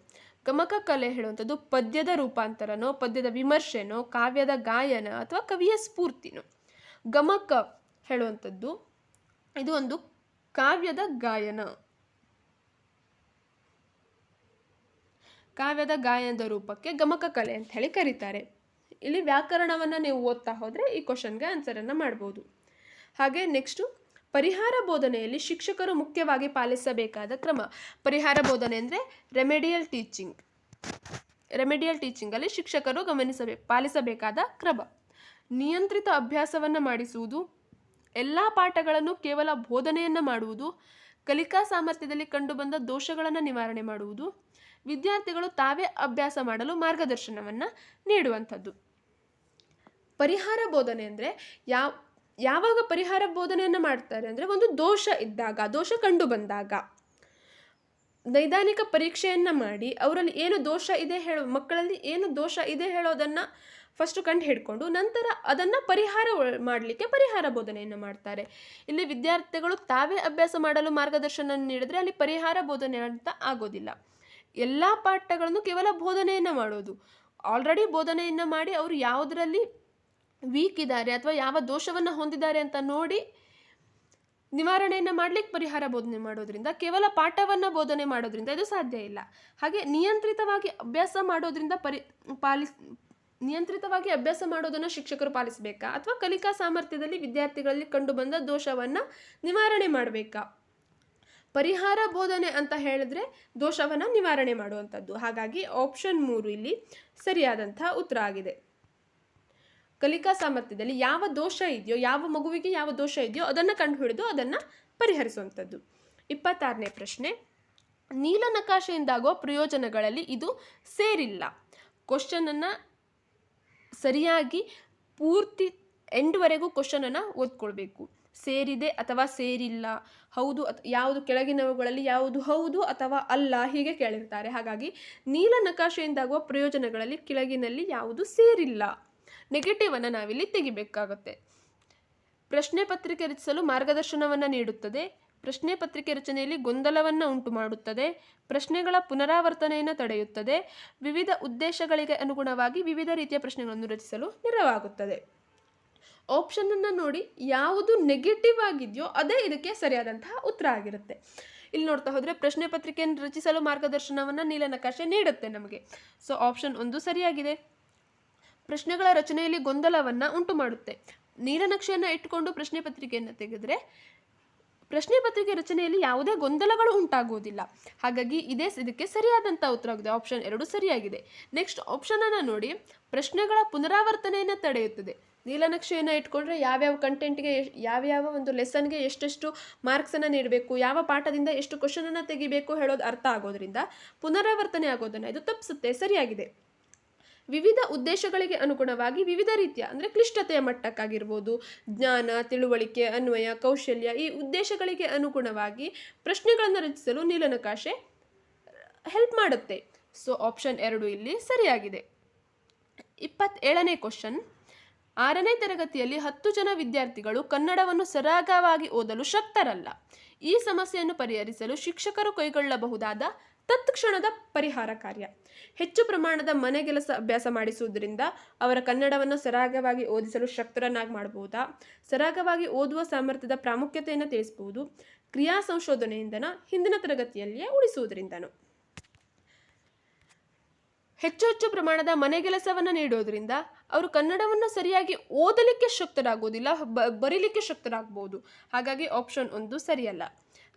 Speaker 1: ಗಮಕ ಕಲೆ ಹೇಳುವಂಥದ್ದು ಪದ್ಯದ ರೂಪಾಂತರನೋ, ಪದ್ಯದ ವಿಮರ್ಶೆನೋ, ಕಾವ್ಯದ ಗಾಯನ ಅಥವಾ ಕವಿಯ ಸ್ಫೂರ್ತಿನೋ. ಗಮಕ ಹೇಳುವಂಥದ್ದು ಇದು ಒಂದು ಕಾವ್ಯದ ಗಾಯನದ ರೂಪಕ್ಕೆ ಗಮಕ ಕಲೆ ಅಂತ ಹೇಳಿ ಕರೀತಾರೆ. ಇಲ್ಲಿ ವ್ಯಾಕರಣವನ್ನು ನೀವು ಓದ್ತಾ ಹೋದರೆ ಈ ಕ್ವಶನ್ಗೆ ಆನ್ಸರನ್ನು ಮಾಡ್ಬೋದು. ಹಾಗೆ ನೆಕ್ಸ್ಟು ಪರಿಹಾರ ಬೋಧನೆಯಲ್ಲಿ ಶಿಕ್ಷಕರು ಮುಖ್ಯವಾಗಿ ಪಾಲಿಸಬೇಕಾದ ಕ್ರಮ. ಪರಿಹಾರ ಬೋಧನೆ ಅಂದರೆ ರೆಮಿಡಿಯಲ್ ಟೀಚಿಂಗಲ್ಲಿ ಶಿಕ್ಷಕರು ಪಾಲಿಸಬೇಕಾದ ಕ್ರಮ. ನಿಯಂತ್ರಿತ ಅಭ್ಯಾಸವನ್ನು ಮಾಡಿಸುವುದು, ಎಲ್ಲ ಪಾಠಗಳನ್ನು ಕೇವಲ ಬೋಧನೆಯನ್ನು ಮಾಡುವುದು, ಕಲಿಕಾ ಸಾಮರ್ಥ್ಯದಲ್ಲಿ ಕಂಡುಬಂದ ದೋಷಗಳನ್ನು ನಿವಾರಣೆ ಮಾಡುವುದು, ವಿದ್ಯಾರ್ಥಿಗಳು ತಾವೇ ಅಭ್ಯಾಸ ಮಾಡಲು ಮಾರ್ಗದರ್ಶನವನ್ನು ನೀಡುವಂಥದ್ದು. ಪರಿಹಾರ ಬೋಧನೆ ಅಂದರೆ ಯಾವಾಗ ಪರಿಹಾರ ಬೋಧನೆಯನ್ನು ಮಾಡ್ತಾರೆ ಅಂದರೆ ಒಂದು ದೋಷ ಕಂಡು ಬಂದಾಗ ನೈದಾನಿಕ ಪರೀಕ್ಷೆಯನ್ನು ಮಾಡಿ ಅವರಲ್ಲಿ ಏನು ದೋಷ ಇದೆ ಮಕ್ಕಳಲ್ಲಿ ಏನು ದೋಷ ಇದೆ ಹೇಳೋದನ್ನು ಫಸ್ಟು ಕಂಡು ಹಿಡ್ಕೊಂಡು ನಂತರ ಅದನ್ನು ಪರಿಹಾರ ಮಾಡಲಿಕ್ಕೆ ಪರಿಹಾರ ಬೋಧನೆಯನ್ನು ಮಾಡ್ತಾರೆ. ಇಲ್ಲಿ ವಿದ್ಯಾರ್ಥಿಗಳು ತಾವೇ ಅಭ್ಯಾಸ ಮಾಡಲು ಮಾರ್ಗದರ್ಶನ ನೀಡಿದ್ರೆ ಅಲ್ಲಿ ಪರಿಹಾರ ಬೋಧನೆ ಅಂತ ಆಗೋದಿಲ್ಲ. ಎಲ್ಲ ಪಾಠಗಳನ್ನು ಕೇವಲ ಬೋಧನೆಯನ್ನು ಮಾಡೋದು, ಆಲ್ರೆಡಿ ಬೋಧನೆಯನ್ನು ಮಾಡಿ ಅವರು ಯಾವುದರಲ್ಲಿ ವೀಕ್ ಇದ್ದಾರೆ ಅಥವಾ ಯಾವ ದೋಷವನ್ನು ಹೊಂದಿದ್ದಾರೆ ಅಂತ ನೋಡಿ ನಿವಾರಣೆಯನ್ನು ಮಾಡಲಿಕ್ಕೆ ಪರಿಹಾರ ಬೋಧನೆ ಮಾಡೋದ್ರಿಂದ, ಕೇವಲ ಪಾಠವನ್ನು ಬೋಧನೆ ಮಾಡೋದ್ರಿಂದ ಇದು ಸಾಧ್ಯ ಇಲ್ಲ. ಹಾಗೆ ನಿಯಂತ್ರಿತವಾಗಿ ಅಭ್ಯಾಸ ಮಾಡೋದನ್ನು ಶಿಕ್ಷಕರು ಪಾಲಿಸಬೇಕಾ ಅಥವಾ ಕಲಿಕಾ ಸಾಮರ್ಥ್ಯದಲ್ಲಿ ವಿದ್ಯಾರ್ಥಿಗಳಲ್ಲಿ ಕಂಡುಬಂದ ದೋಷವನ್ನು ನಿವಾರಣೆ ಮಾಡಬೇಕಾ? ಪರಿಹಾರ ಬೋಧನೆ ಅಂತ ಹೇಳಿದ್ರೆ ದೋಷವನ್ನು ನಿವಾರಣೆ ಮಾಡುವಂಥದ್ದು. ಹಾಗಾಗಿ ಆಪ್ಷನ್ 3 ಇಲ್ಲಿ ಸರಿಯಾದಂತಹ ಉತ್ತರ ಆಗಿದೆ. ಕಲಿಕಾ ಸಾಮರ್ಥ್ಯದಲ್ಲಿ ಯಾವ ದೋಷ ಇದೆಯೋ, ಯಾವ ಮಗುವಿಗೆ ಯಾವ ದೋಷ ಇದೆಯೋ ಅದನ್ನು ಕಂಡುಹಿಡಿದು ಅದನ್ನು ಪರಿಹರಿಸುವಂಥದ್ದು. 26ನೇ ಪ್ರಶ್ನೆ, ನೀಲನಕಾಶೆಯಿಂದಾಗುವ ಪ್ರಯೋಜನಗಳಲ್ಲಿ ಇದು ಸೇರಿಲ್ಲ. ಕ್ವಶನನ್ನು ಸರಿಯಾಗಿ ಪೂರ್ತಿ ಎಂಡ್ವರೆಗೂ ಕ್ವಶನನ್ನು ಓದ್ಕೊಳ್ಬೇಕು. ಸೇರಿದೆ ಅಥವಾ ಸೇರಿಲ್ಲ, ಹೌದು ಯಾವುದು ಕೆಳಗಿನವುಗಳಲ್ಲಿ ಯಾವುದು ಹೌದು ಅಥವಾ ಅಲ್ಲ ಹೀಗೆ ಕೇಳಿರ್ತಾರೆ. ಹಾಗಾಗಿ ನೀಲನಕಾಶೆಯಿಂದಾಗುವ ಪ್ರಯೋಜನಗಳಲ್ಲಿ ಕೆಳಗಿನಲ್ಲಿ ಯಾವುದು ಸೇರಿಲ್ಲ, ನೆಗೆಟಿವನ್ನು ನಾವಿಲ್ಲಿ ತೆಗಿಬೇಕಾಗುತ್ತೆ. ಪ್ರಶ್ನೆ ಪತ್ರಿಕೆ ರಚಿಸಲು ಮಾರ್ಗದರ್ಶನವನ್ನು ನೀಡುತ್ತದೆ. ಪ್ರಶ್ನೆ ಪತ್ರಿಕೆ ರಚನೆಯಲ್ಲಿ ಗೊಂದಲವನ್ನು ಉಂಟು ಮಾಡುತ್ತದೆ. ಪ್ರಶ್ನೆಗಳ ಪುನರಾವರ್ತನೆಯನ್ನು ತಡೆಯುತ್ತದೆ. ವಿವಿಧ ಉದ್ದೇಶಗಳಿಗೆ ಅನುಗುಣವಾಗಿ ವಿವಿಧ ರೀತಿಯ ಪ್ರಶ್ನೆಗಳನ್ನು ರಚಿಸಲು ನೆರವಾಗುತ್ತದೆ. ಆಪ್ಷನನ್ನು ನೋಡಿ, ಯಾವುದು ನೆಗೆಟಿವ್ ಆಗಿದೆಯೋ ಅದೇ ಇದಕ್ಕೆ ಸರಿಯಾದಂತಹ ಉತ್ತರ ಆಗಿರುತ್ತೆ. ಇಲ್ಲಿ ನೋಡ್ತಾ ಹೋದರೆ ಪ್ರಶ್ನೆ ಪತ್ರಿಕೆಯನ್ನು ರಚಿಸಲು ಮಾರ್ಗದರ್ಶನವನ್ನು ನೀಲನಕಾಶೆ ನೀಡುತ್ತೆ ನಮಗೆ. ಸೊ ಆಪ್ಷನ್ 1 ಸರಿಯಾಗಿದೆ. ಪ್ರಶ್ನೆಗಳ ರಚನೆಯಲ್ಲಿ ಗೊಂದಲವನ್ನು ಉಂಟು ಮಾಡುತ್ತೆ. ನೀಲನಕ್ಷೆಯನ್ನು ಇಟ್ಟುಕೊಂಡು ಪ್ರಶ್ನೆ ಪತ್ರಿಕೆಯನ್ನು ತೆಗೆದರೆ ಪ್ರಶ್ನೆ ಪತ್ರಿಕೆ ರಚನೆಯಲ್ಲಿ ಯಾವುದೇ ಗೊಂದಲಗಳು ಉಂಟಾಗುವುದಿಲ್ಲ. ಹಾಗಾಗಿ ಇದಕ್ಕೆ ಸರಿಯಾದಂಥ ಉತ್ತರ ಆಗಿದೆ. ಆಪ್ಷನ್ 2 ಸರಿಯಾಗಿದೆ. ನೆಕ್ಸ್ಟ್ ಆಪ್ಷನನ್ನು ನೋಡಿ, ಪ್ರಶ್ನೆಗಳ ಪುನರಾವರ್ತನೆಯನ್ನು ತಡೆಯುತ್ತದೆ. ನೀಲನಕ್ಷೆಯನ್ನು ಇಟ್ಕೊಂಡ್ರೆ ಯಾವ್ಯಾವ ಕಂಟೆಂಟ್ಗೆ ಯಾವ್ಯಾವ ಒಂದು ಲೆಸನ್ಗೆ ಎಷ್ಟೆಷ್ಟು ಮಾರ್ಕ್ಸನ್ನು ನೀಡಬೇಕು, ಯಾವ ಪಾಠದಿಂದ ಎಷ್ಟು ಕ್ವಶನನ್ನು ತೆಗಿಬೇಕು ಹೇಳೋದು ಅರ್ಥ ಆಗೋದ್ರಿಂದ ಪುನರಾವರ್ತನೆ ಆಗೋದನ್ನು ಇದು ತಪ್ಪಿಸುತ್ತೆ. ಸರಿಯಾಗಿದೆ. ವಿವಿಧ ಉದ್ದೇಶಗಳಿಗೆ ಅನುಗುಣವಾಗಿ ವಿವಿಧ ರೀತಿಯ ಅಂದರೆ ಕ್ಲಿಷ್ಟತೆಯ ಮಟ್ಟಕ್ಕಾಗಿರ್ಬೋದು, ಜ್ಞಾನ, ತಿಳುವಳಿಕೆ, ಅನ್ವಯ, ಕೌಶಲ್ಯ, ಈ ಉದ್ದೇಶಗಳಿಗೆ ಅನುಗುಣವಾಗಿ ಪ್ರಶ್ನೆಗಳನ್ನು ರಚಿಸಲು ನೀಲನಕಾಶೆ ಹೆಲ್ಪ್ ಮಾಡುತ್ತೆ. ಸೊ ಆಪ್ಷನ್ 2 ಇಲ್ಲಿ ಸರಿಯಾಗಿದೆ. 27ನೇ ಕ್ವಶನ್, 6ನೇ ತರಗತಿಯಲ್ಲಿ 10 ಜನ ವಿದ್ಯಾರ್ಥಿಗಳು ಕನ್ನಡವನ್ನು ಸರಾಗವಾಗಿ ಓದಲು ಶಕ್ತರಲ್ಲ. ಈ ಸಮಸ್ಯೆಯನ್ನು ಪರಿಹರಿಸಲು ಶಿಕ್ಷಕರು ಕೈಗೊಳ್ಳಬಹುದಾದ ತತ್ಕ್ಷಣದ ಪರಿಹಾರ ಕಾರ್ಯ. ಹೆಚ್ಚು ಪ್ರಮಾಣದ ಮನೆಗೆಲಸ ಅಭ್ಯಾಸ ಮಾಡಿಸುವುದರಿಂದ ಅವರ ಕನ್ನಡವನ್ನು ಸರಾಗವಾಗಿ ಓದಿಸಲು ಶಕ್ತರನ್ನಾಗಿ ಮಾಡಬಹುದಾ? ಸರಾಗವಾಗಿ ಓದುವ ಸಾಮರ್ಥ್ಯದ ಪ್ರಾಮುಖ್ಯತೆಯನ್ನು ತಿಳಿಸಬಹುದು. ಕ್ರಿಯಾ ಸಂಶೋಧನೆಯಿಂದನ, ಹಿಂದಿನ ತರಗತಿಯಲ್ಲಿಯೇ ಉಳಿಸುವುದರಿಂದನೂ. ಹೆಚ್ಚು ಪ್ರಮಾಣದ ಮನೆಗೆಲಸವನ್ನು ನೀಡೋದ್ರಿಂದ ಅವರು ಕನ್ನಡವನ್ನು ಸರಿಯಾಗಿ ಓದಲಿಕ್ಕೆ ಶಕ್ತರಾಗೋದಿಲ್ಲ, ಬರೀಲಿಕ್ಕೆ ಶಕ್ತರಾಗಬಹುದು. ಹಾಗಾಗಿ ಆಪ್ಷನ್ 1 ಸರಿಯಲ್ಲ.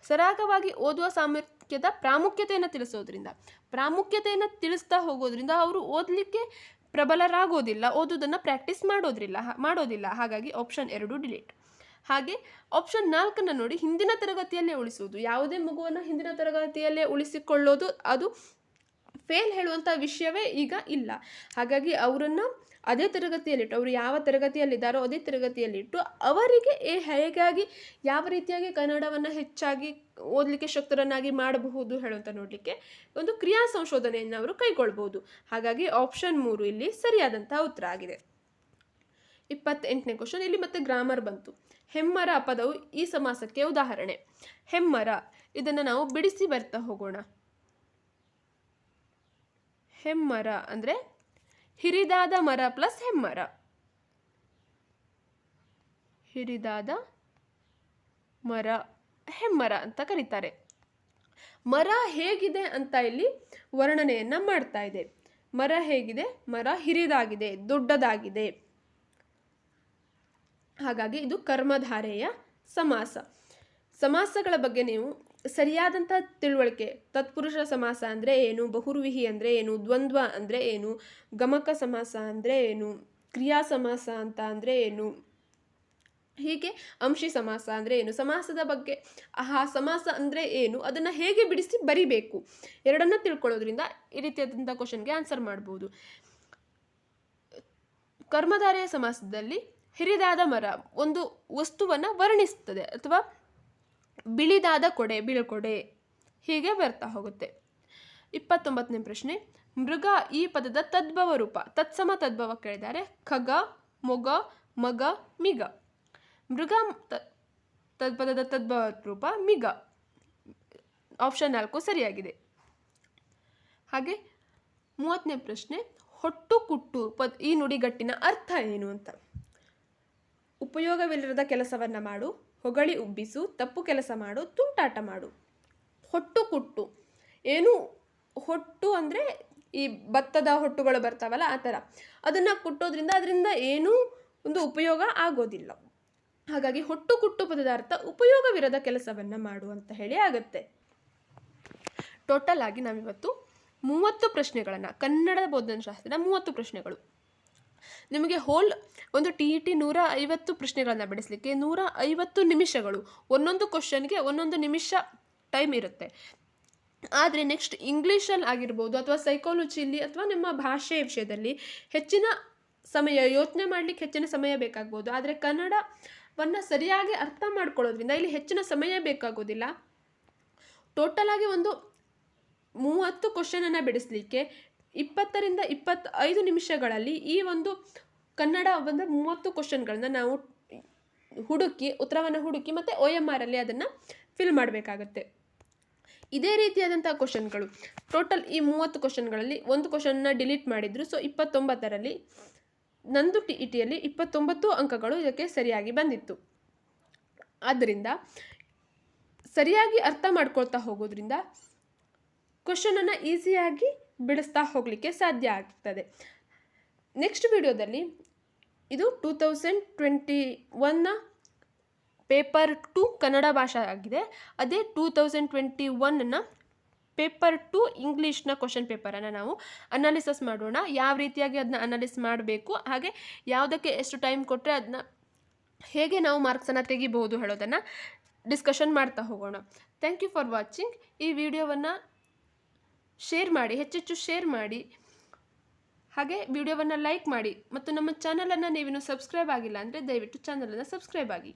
Speaker 1: ಸರಾಗವಾಗಿ ಓದುವ ಸಾಮರ್ಥ್ಯದ ಪ್ರಾಮುಖ್ಯತೆಯನ್ನು ತಿಳಿಸೋದ್ರಿಂದ, ಪ್ರಾಮುಖ್ಯತೆಯನ್ನು ತಿಳಿಸ್ತಾ ಹೋಗೋದ್ರಿಂದ ಅವರು ಓದಲಿಕ್ಕೆ ಪ್ರಬಲರಾಗೋದಿಲ್ಲ, ಓದೋದನ್ನು ಪ್ರಾಕ್ಟೀಸ್ ಮಾಡೋದಿಲ್ಲ. ಹಾಗಾಗಿ ಆಪ್ಷನ್ 2 ಡಿಲೀಟ್. ಹಾಗೆ ಆಪ್ಷನ್ 4 ನೋಡಿ, ಹಿಂದಿನ ತರಗತಿಯಲ್ಲೇ ಉಳಿಸುವುದು. ಯಾವುದೇ ಮಗುವನ್ನು ಹಿಂದಿನ ತರಗತಿಯಲ್ಲೇ ಉಳಿಸಿಕೊಳ್ಳೋದು ಅದು ಫೇಲ್ ಹೇಳುವಂಥ ವಿಷಯವೇ ಈಗ ಇಲ್ಲ. ಹಾಗಾಗಿ ಅವರನ್ನು ಅದೇ ತರಗತಿಯಲ್ಲಿಟ್ಟು, ಅವರು ಯಾವ ತರಗತಿಯಲ್ಲಿದ್ದಾರೋ ಅದೇ ತರಗತಿಯಲ್ಲಿಟ್ಟು ಅವರಿಗೆ ಹೇಗಾಗಿ ಯಾವ ರೀತಿಯಾಗಿ ಕನ್ನಡವನ್ನು ಹೆಚ್ಚಾಗಿ ಓದಲಿಕ್ಕೆ ಶಕ್ತರನ್ನಾಗಿ ಮಾಡಬಹುದು ಹೇಳುವಂಥ ನೋಡಲಿಕ್ಕೆ ಒಂದು ಕ್ರಿಯಾ ಸಂಶೋಧನೆಯನ್ನು ಅವರು ಕೈಗೊಳ್ಬೋದು. ಹಾಗಾಗಿ ಆಪ್ಷನ್ 3 ಇಲ್ಲಿ ಸರಿಯಾದಂಥ ಉತ್ತರ ಆಗಿದೆ. 28ನೇ ಕ್ವಶನ್, ಇಲ್ಲಿ ಮತ್ತೆ ಗ್ರಾಮರ್ ಬಂತು. ಹೆಮ್ಮರ ಪದವು ಈ ಸಮಾಸಕ್ಕೆ ಉದಾಹರಣೆ. ಹೆಮ್ಮರ, ಇದನ್ನು ನಾವು ಬಿಡಿಸಿ ಬರ್ತಾ ಹೋಗೋಣ. ಹೆಮ್ಮರ ಅಂದರೆ ಹಿರಿದಾದ ಮರ ಪ್ಲಸ್ ಹೆಮ್ಮರ. ಹಿರಿದಾದ ಮರ ಹೆಮ್ಮರ ಅಂತ ಕರೀತಾರೆ. ಮರ ಹೇಗಿದೆ ಅಂತ ಇಲ್ಲಿ ವರ್ಣನೆಯನ್ನು ಮಾಡ್ತಾ ಇದೆ. ಮರ ಹೇಗಿದೆ? ಮರ ಹಿರಿದಾಗಿದೆ, ದೊಡ್ಡದಾಗಿದೆ. ಹಾಗಾಗಿ ಇದು ಕರ್ಮಧಾರೆಯ ಸಮಾಸ. ಸಮಾಸಗಳ ಬಗ್ಗೆ ನೀವು ಸರಿಯಾದಂಥ ತಿಳುವಳಿಕೆ, ತತ್ಪುರುಷ ಸಮಾಸ ಅಂದರೆ ಏನು, ಬಹುರ್ವಿಹಿ ಅಂದರೆ ಏನು, ದ್ವಂದ್ವ ಅಂದರೆ ಏನು, ಗಮಕ ಸಮಾಸ ಅಂದರೆ ಏನು, ಕ್ರಿಯಾ ಸಮಾಸ ಅಂತ ಅಂದರೆ ಏನು, ಹೀಗೆ ಅಂಶಿ ಸಮಾಸ ಅಂದರೆ ಏನು, ಸಮಾಸದ ಬಗ್ಗೆ ಆ ಸಮಾಸ ಅಂದರೆ ಏನು, ಅದನ್ನು ಹೇಗೆ ಬಿಡಿಸಿ ಬರಿಬೇಕು, ಎರಡನ್ನ ತಿಳ್ಕೊಳ್ಳೋದ್ರಿಂದ ಈ ರೀತಿಯಾದಂಥ ಕ್ವಶನ್ಗೆ ಆನ್ಸರ್ ಮಾಡ್ಬೋದು. ಕರ್ಮಧಾರೆಯ ಸಮಾಸದಲ್ಲಿ ಹಿರಿದಾದ ಮರ ಒಂದು ವಸ್ತುವನ್ನು ವರ್ಣಿಸ್ತದೆ, ಅಥವಾ ಬಿಳಿದಾದ ಕೊಡೆ, ಬೀಳ್ಕೊಡೆ, ಹೀಗೆ ಬರ್ತಾ ಹೋಗುತ್ತೆ. 29ನೇ ಪ್ರಶ್ನೆ, ಮೃಗ ಈ ಪದದ ತದ್ಭವ ರೂಪ, ತತ್ಸಮ ತದ್ಭವ ಕೇಳಿದ್ದಾರೆ. ಖಗ, ಮೊಗ, ಮಗ, ಮಿಗ. ಮೃಗ ಪದದ ತದ್ಭವ ರೂಪ ಮಿಗ. ಆಪ್ಷನ್ 4 ಸರಿಯಾಗಿದೆ. ಹಾಗೆ 30ನೇ ಪ್ರಶ್ನೆ, ಹೊಟ್ಟು ಕುಟ್ಟು ಈ ನುಡಿಗಟ್ಟಿನ ಅರ್ಥ ಏನು ಅಂತ. ಉಪಯೋಗವಿಲ್ಲದ ಕೆಲಸವನ್ನು ಮಾಡು, ಹೊಗಳಿ ಉಬ್ಬಿಸು, ತಪ್ಪು ಕೆಲಸ ಮಾಡು, ತುಂಟಾಟ ಮಾಡು. ಹೊಟ್ಟು ಕುಟ್ಟು ಏನು? ಹೊಟ್ಟು ಅಂದರೆ ಈ ಭತ್ತದ ಹೊಟ್ಟುಗಳು ಬರ್ತಾವಲ್ಲ, ಆ ಥರ. ಅದನ್ನು ಕುಟ್ಟೋದ್ರಿಂದ ಅದರಿಂದ ಏನೂ ಒಂದು ಉಪಯೋಗ ಆಗೋದಿಲ್ಲ. ಹಾಗಾಗಿ ಹೊಟ್ಟು ಕುಟ್ಟು ಪದದ ಅರ್ಥ ಉಪಯೋಗವಿರದ ಕೆಲಸವನ್ನು ಮಾಡು ಅಂತ ಹೇಳಿ ಆಗುತ್ತೆ. ಟೋಟಲ್ ಆಗಿ ನಾವಿವತ್ತು 30 ಪ್ರಶ್ನೆಗಳನ್ನು, ಕನ್ನಡ ಬೋಧನಾಶಾಸ್ತ್ರದ 30 ಪ್ರಶ್ನೆಗಳು, ನಿಮಗೆ ಹೋಲ್ ಒಂದು TET 150 ಪ್ರಶ್ನೆಗಳನ್ನು ಬಿಡಿಸಲಿಕ್ಕೆ 150 ನಿಮಿಷಗಳು, ಒಂದೊಂದು ಕ್ವಶನ್ಗೆ 1 ನಿಮಿಷ ಟೈಮ್ ಇರುತ್ತೆ. ಆದರೆ ನೆಕ್ಸ್ಟ್ ಇಂಗ್ಲೀಷಲ್ಲಿ ಆಗಿರ್ಬೋದು, ಅಥವಾ ಸೈಕಾಲಜಿಯಲ್ಲಿ, ಅಥವಾ ನಿಮ್ಮ ಭಾಷೆಯ ವಿಷಯದಲ್ಲಿ ಹೆಚ್ಚಿನ ಸಮಯ ಯೋಚನೆ ಮಾಡಲಿಕ್ಕೆ ಹೆಚ್ಚಿನ ಸಮಯ ಬೇಕಾಗ್ಬೋದು. ಆದರೆ ಕನ್ನಡ ವನ್ನು ಸರಿಯಾಗಿ ಅರ್ಥ ಮಾಡ್ಕೊಳ್ಳೋದ್ರಿಂದ ಇಲ್ಲಿ ಹೆಚ್ಚಿನ ಸಮಯ ಬೇಕಾಗೋದಿಲ್ಲ. ಟೋಟಲ್ ಆಗಿ ಒಂದು 30 ಕ್ವಶನನ್ನು ಬಿಡಿಸಲಿಕ್ಕೆ 20ರಿಂದ 25 ನಿಮಿಷಗಳಲ್ಲಿ ಈ ಒಂದು ಕನ್ನಡ ಒಂದು 30 ಕ್ವಶನ್ಗಳನ್ನ ನಾವು ಉತ್ತರವನ್ನು ಹುಡುಕಿ ಮತ್ತು OMR ಅಲ್ಲಿ ಅದನ್ನು ಫಿಲ್ ಮಾಡಬೇಕಾಗತ್ತೆ. ಇದೇ ರೀತಿಯಾದಂಥ ಕ್ವಶನ್ಗಳು ಟೋಟಲ್ ಈ 30 ಕ್ವಶನ್ಗಳಲ್ಲಿ ಒಂದು ಕ್ವಶನ್ನ ಡಿಲೀಟ್ ಮಾಡಿದ್ರು. ಸೊ 29ರಲ್ಲಿ ನಂದು TETಯಲ್ಲಿ 29 ಅಂಕಗಳು ಇದಕ್ಕೆ ಸರಿಯಾಗಿ ಬಂದಿತ್ತು. ಆದ್ದರಿಂದ ಸರಿಯಾಗಿ ಅರ್ಥ ಮಾಡ್ಕೊಳ್ತಾ ಹೋಗೋದ್ರಿಂದ ಕ್ವಶನನ್ನು ಈಸಿಯಾಗಿ ಬಿಡಿಸ್ತಾ ಹೋಗಲಿಕ್ಕೆ ಸಾಧ್ಯ ಆಗ್ತದೆ. ನೆಕ್ಸ್ಟ್ ವಿಡಿಯೋದಲ್ಲಿ ಇದು 2021ನ ಪೇಪರ್ 2 ಕನ್ನಡ ಭಾಷೆ ಆಗಿದೆ. ಅದೇ 2021ನ ಪೇಪರ್ 2 ಇಂಗ್ಲೀಷ್ನ ಕ್ವಶನ್ ಪೇಪರನ್ನು ನಾವು ಅನಾಲಿಸಿಸ್ ಮಾಡೋಣ. ಯಾವ ರೀತಿಯಾಗಿ ಅದನ್ನ ಅನಾಲಿಸ್ ಮಾಡಬೇಕು, ಹಾಗೆ ಯಾವುದಕ್ಕೆ ಎಷ್ಟು ಟೈಮ್ ಕೊಟ್ಟರೆ ಅದನ್ನ ಹೇಗೆ ನಾವು ಮಾರ್ಕ್ಸನ್ನು ತೆಗಿಬಹುದು ಹೇಳೋದನ್ನು ಡಿಸ್ಕಷನ್ ಮಾಡ್ತಾ ಹೋಗೋಣ. Thank you for watching. ಈ ವಿಡಿಯೋವನ್ನು ಶೇರ್ ಮಾಡಿ, ಹೆಚ್ಚೆಚ್ಚು ಶೇರ್ ಮಾಡಿ, ಹಾಗೆ ವಿಡಿಯೋವನ್ನು ಲೈಕ್ ಮಾಡಿ ಮತ್ತು ನಮ್ಮ ಚಾನಲನ್ನು ನೀವಿನ್ನೂ ಸಬ್ಸ್ಕ್ರೈಬ್ ಆಗಿಲ್ಲ ಅಂದರೆ ದಯವಿಟ್ಟು ಚಾನಲನ್ನು ಸಬ್ಸ್ಕ್ರೈಬ್ ಆಗಿ.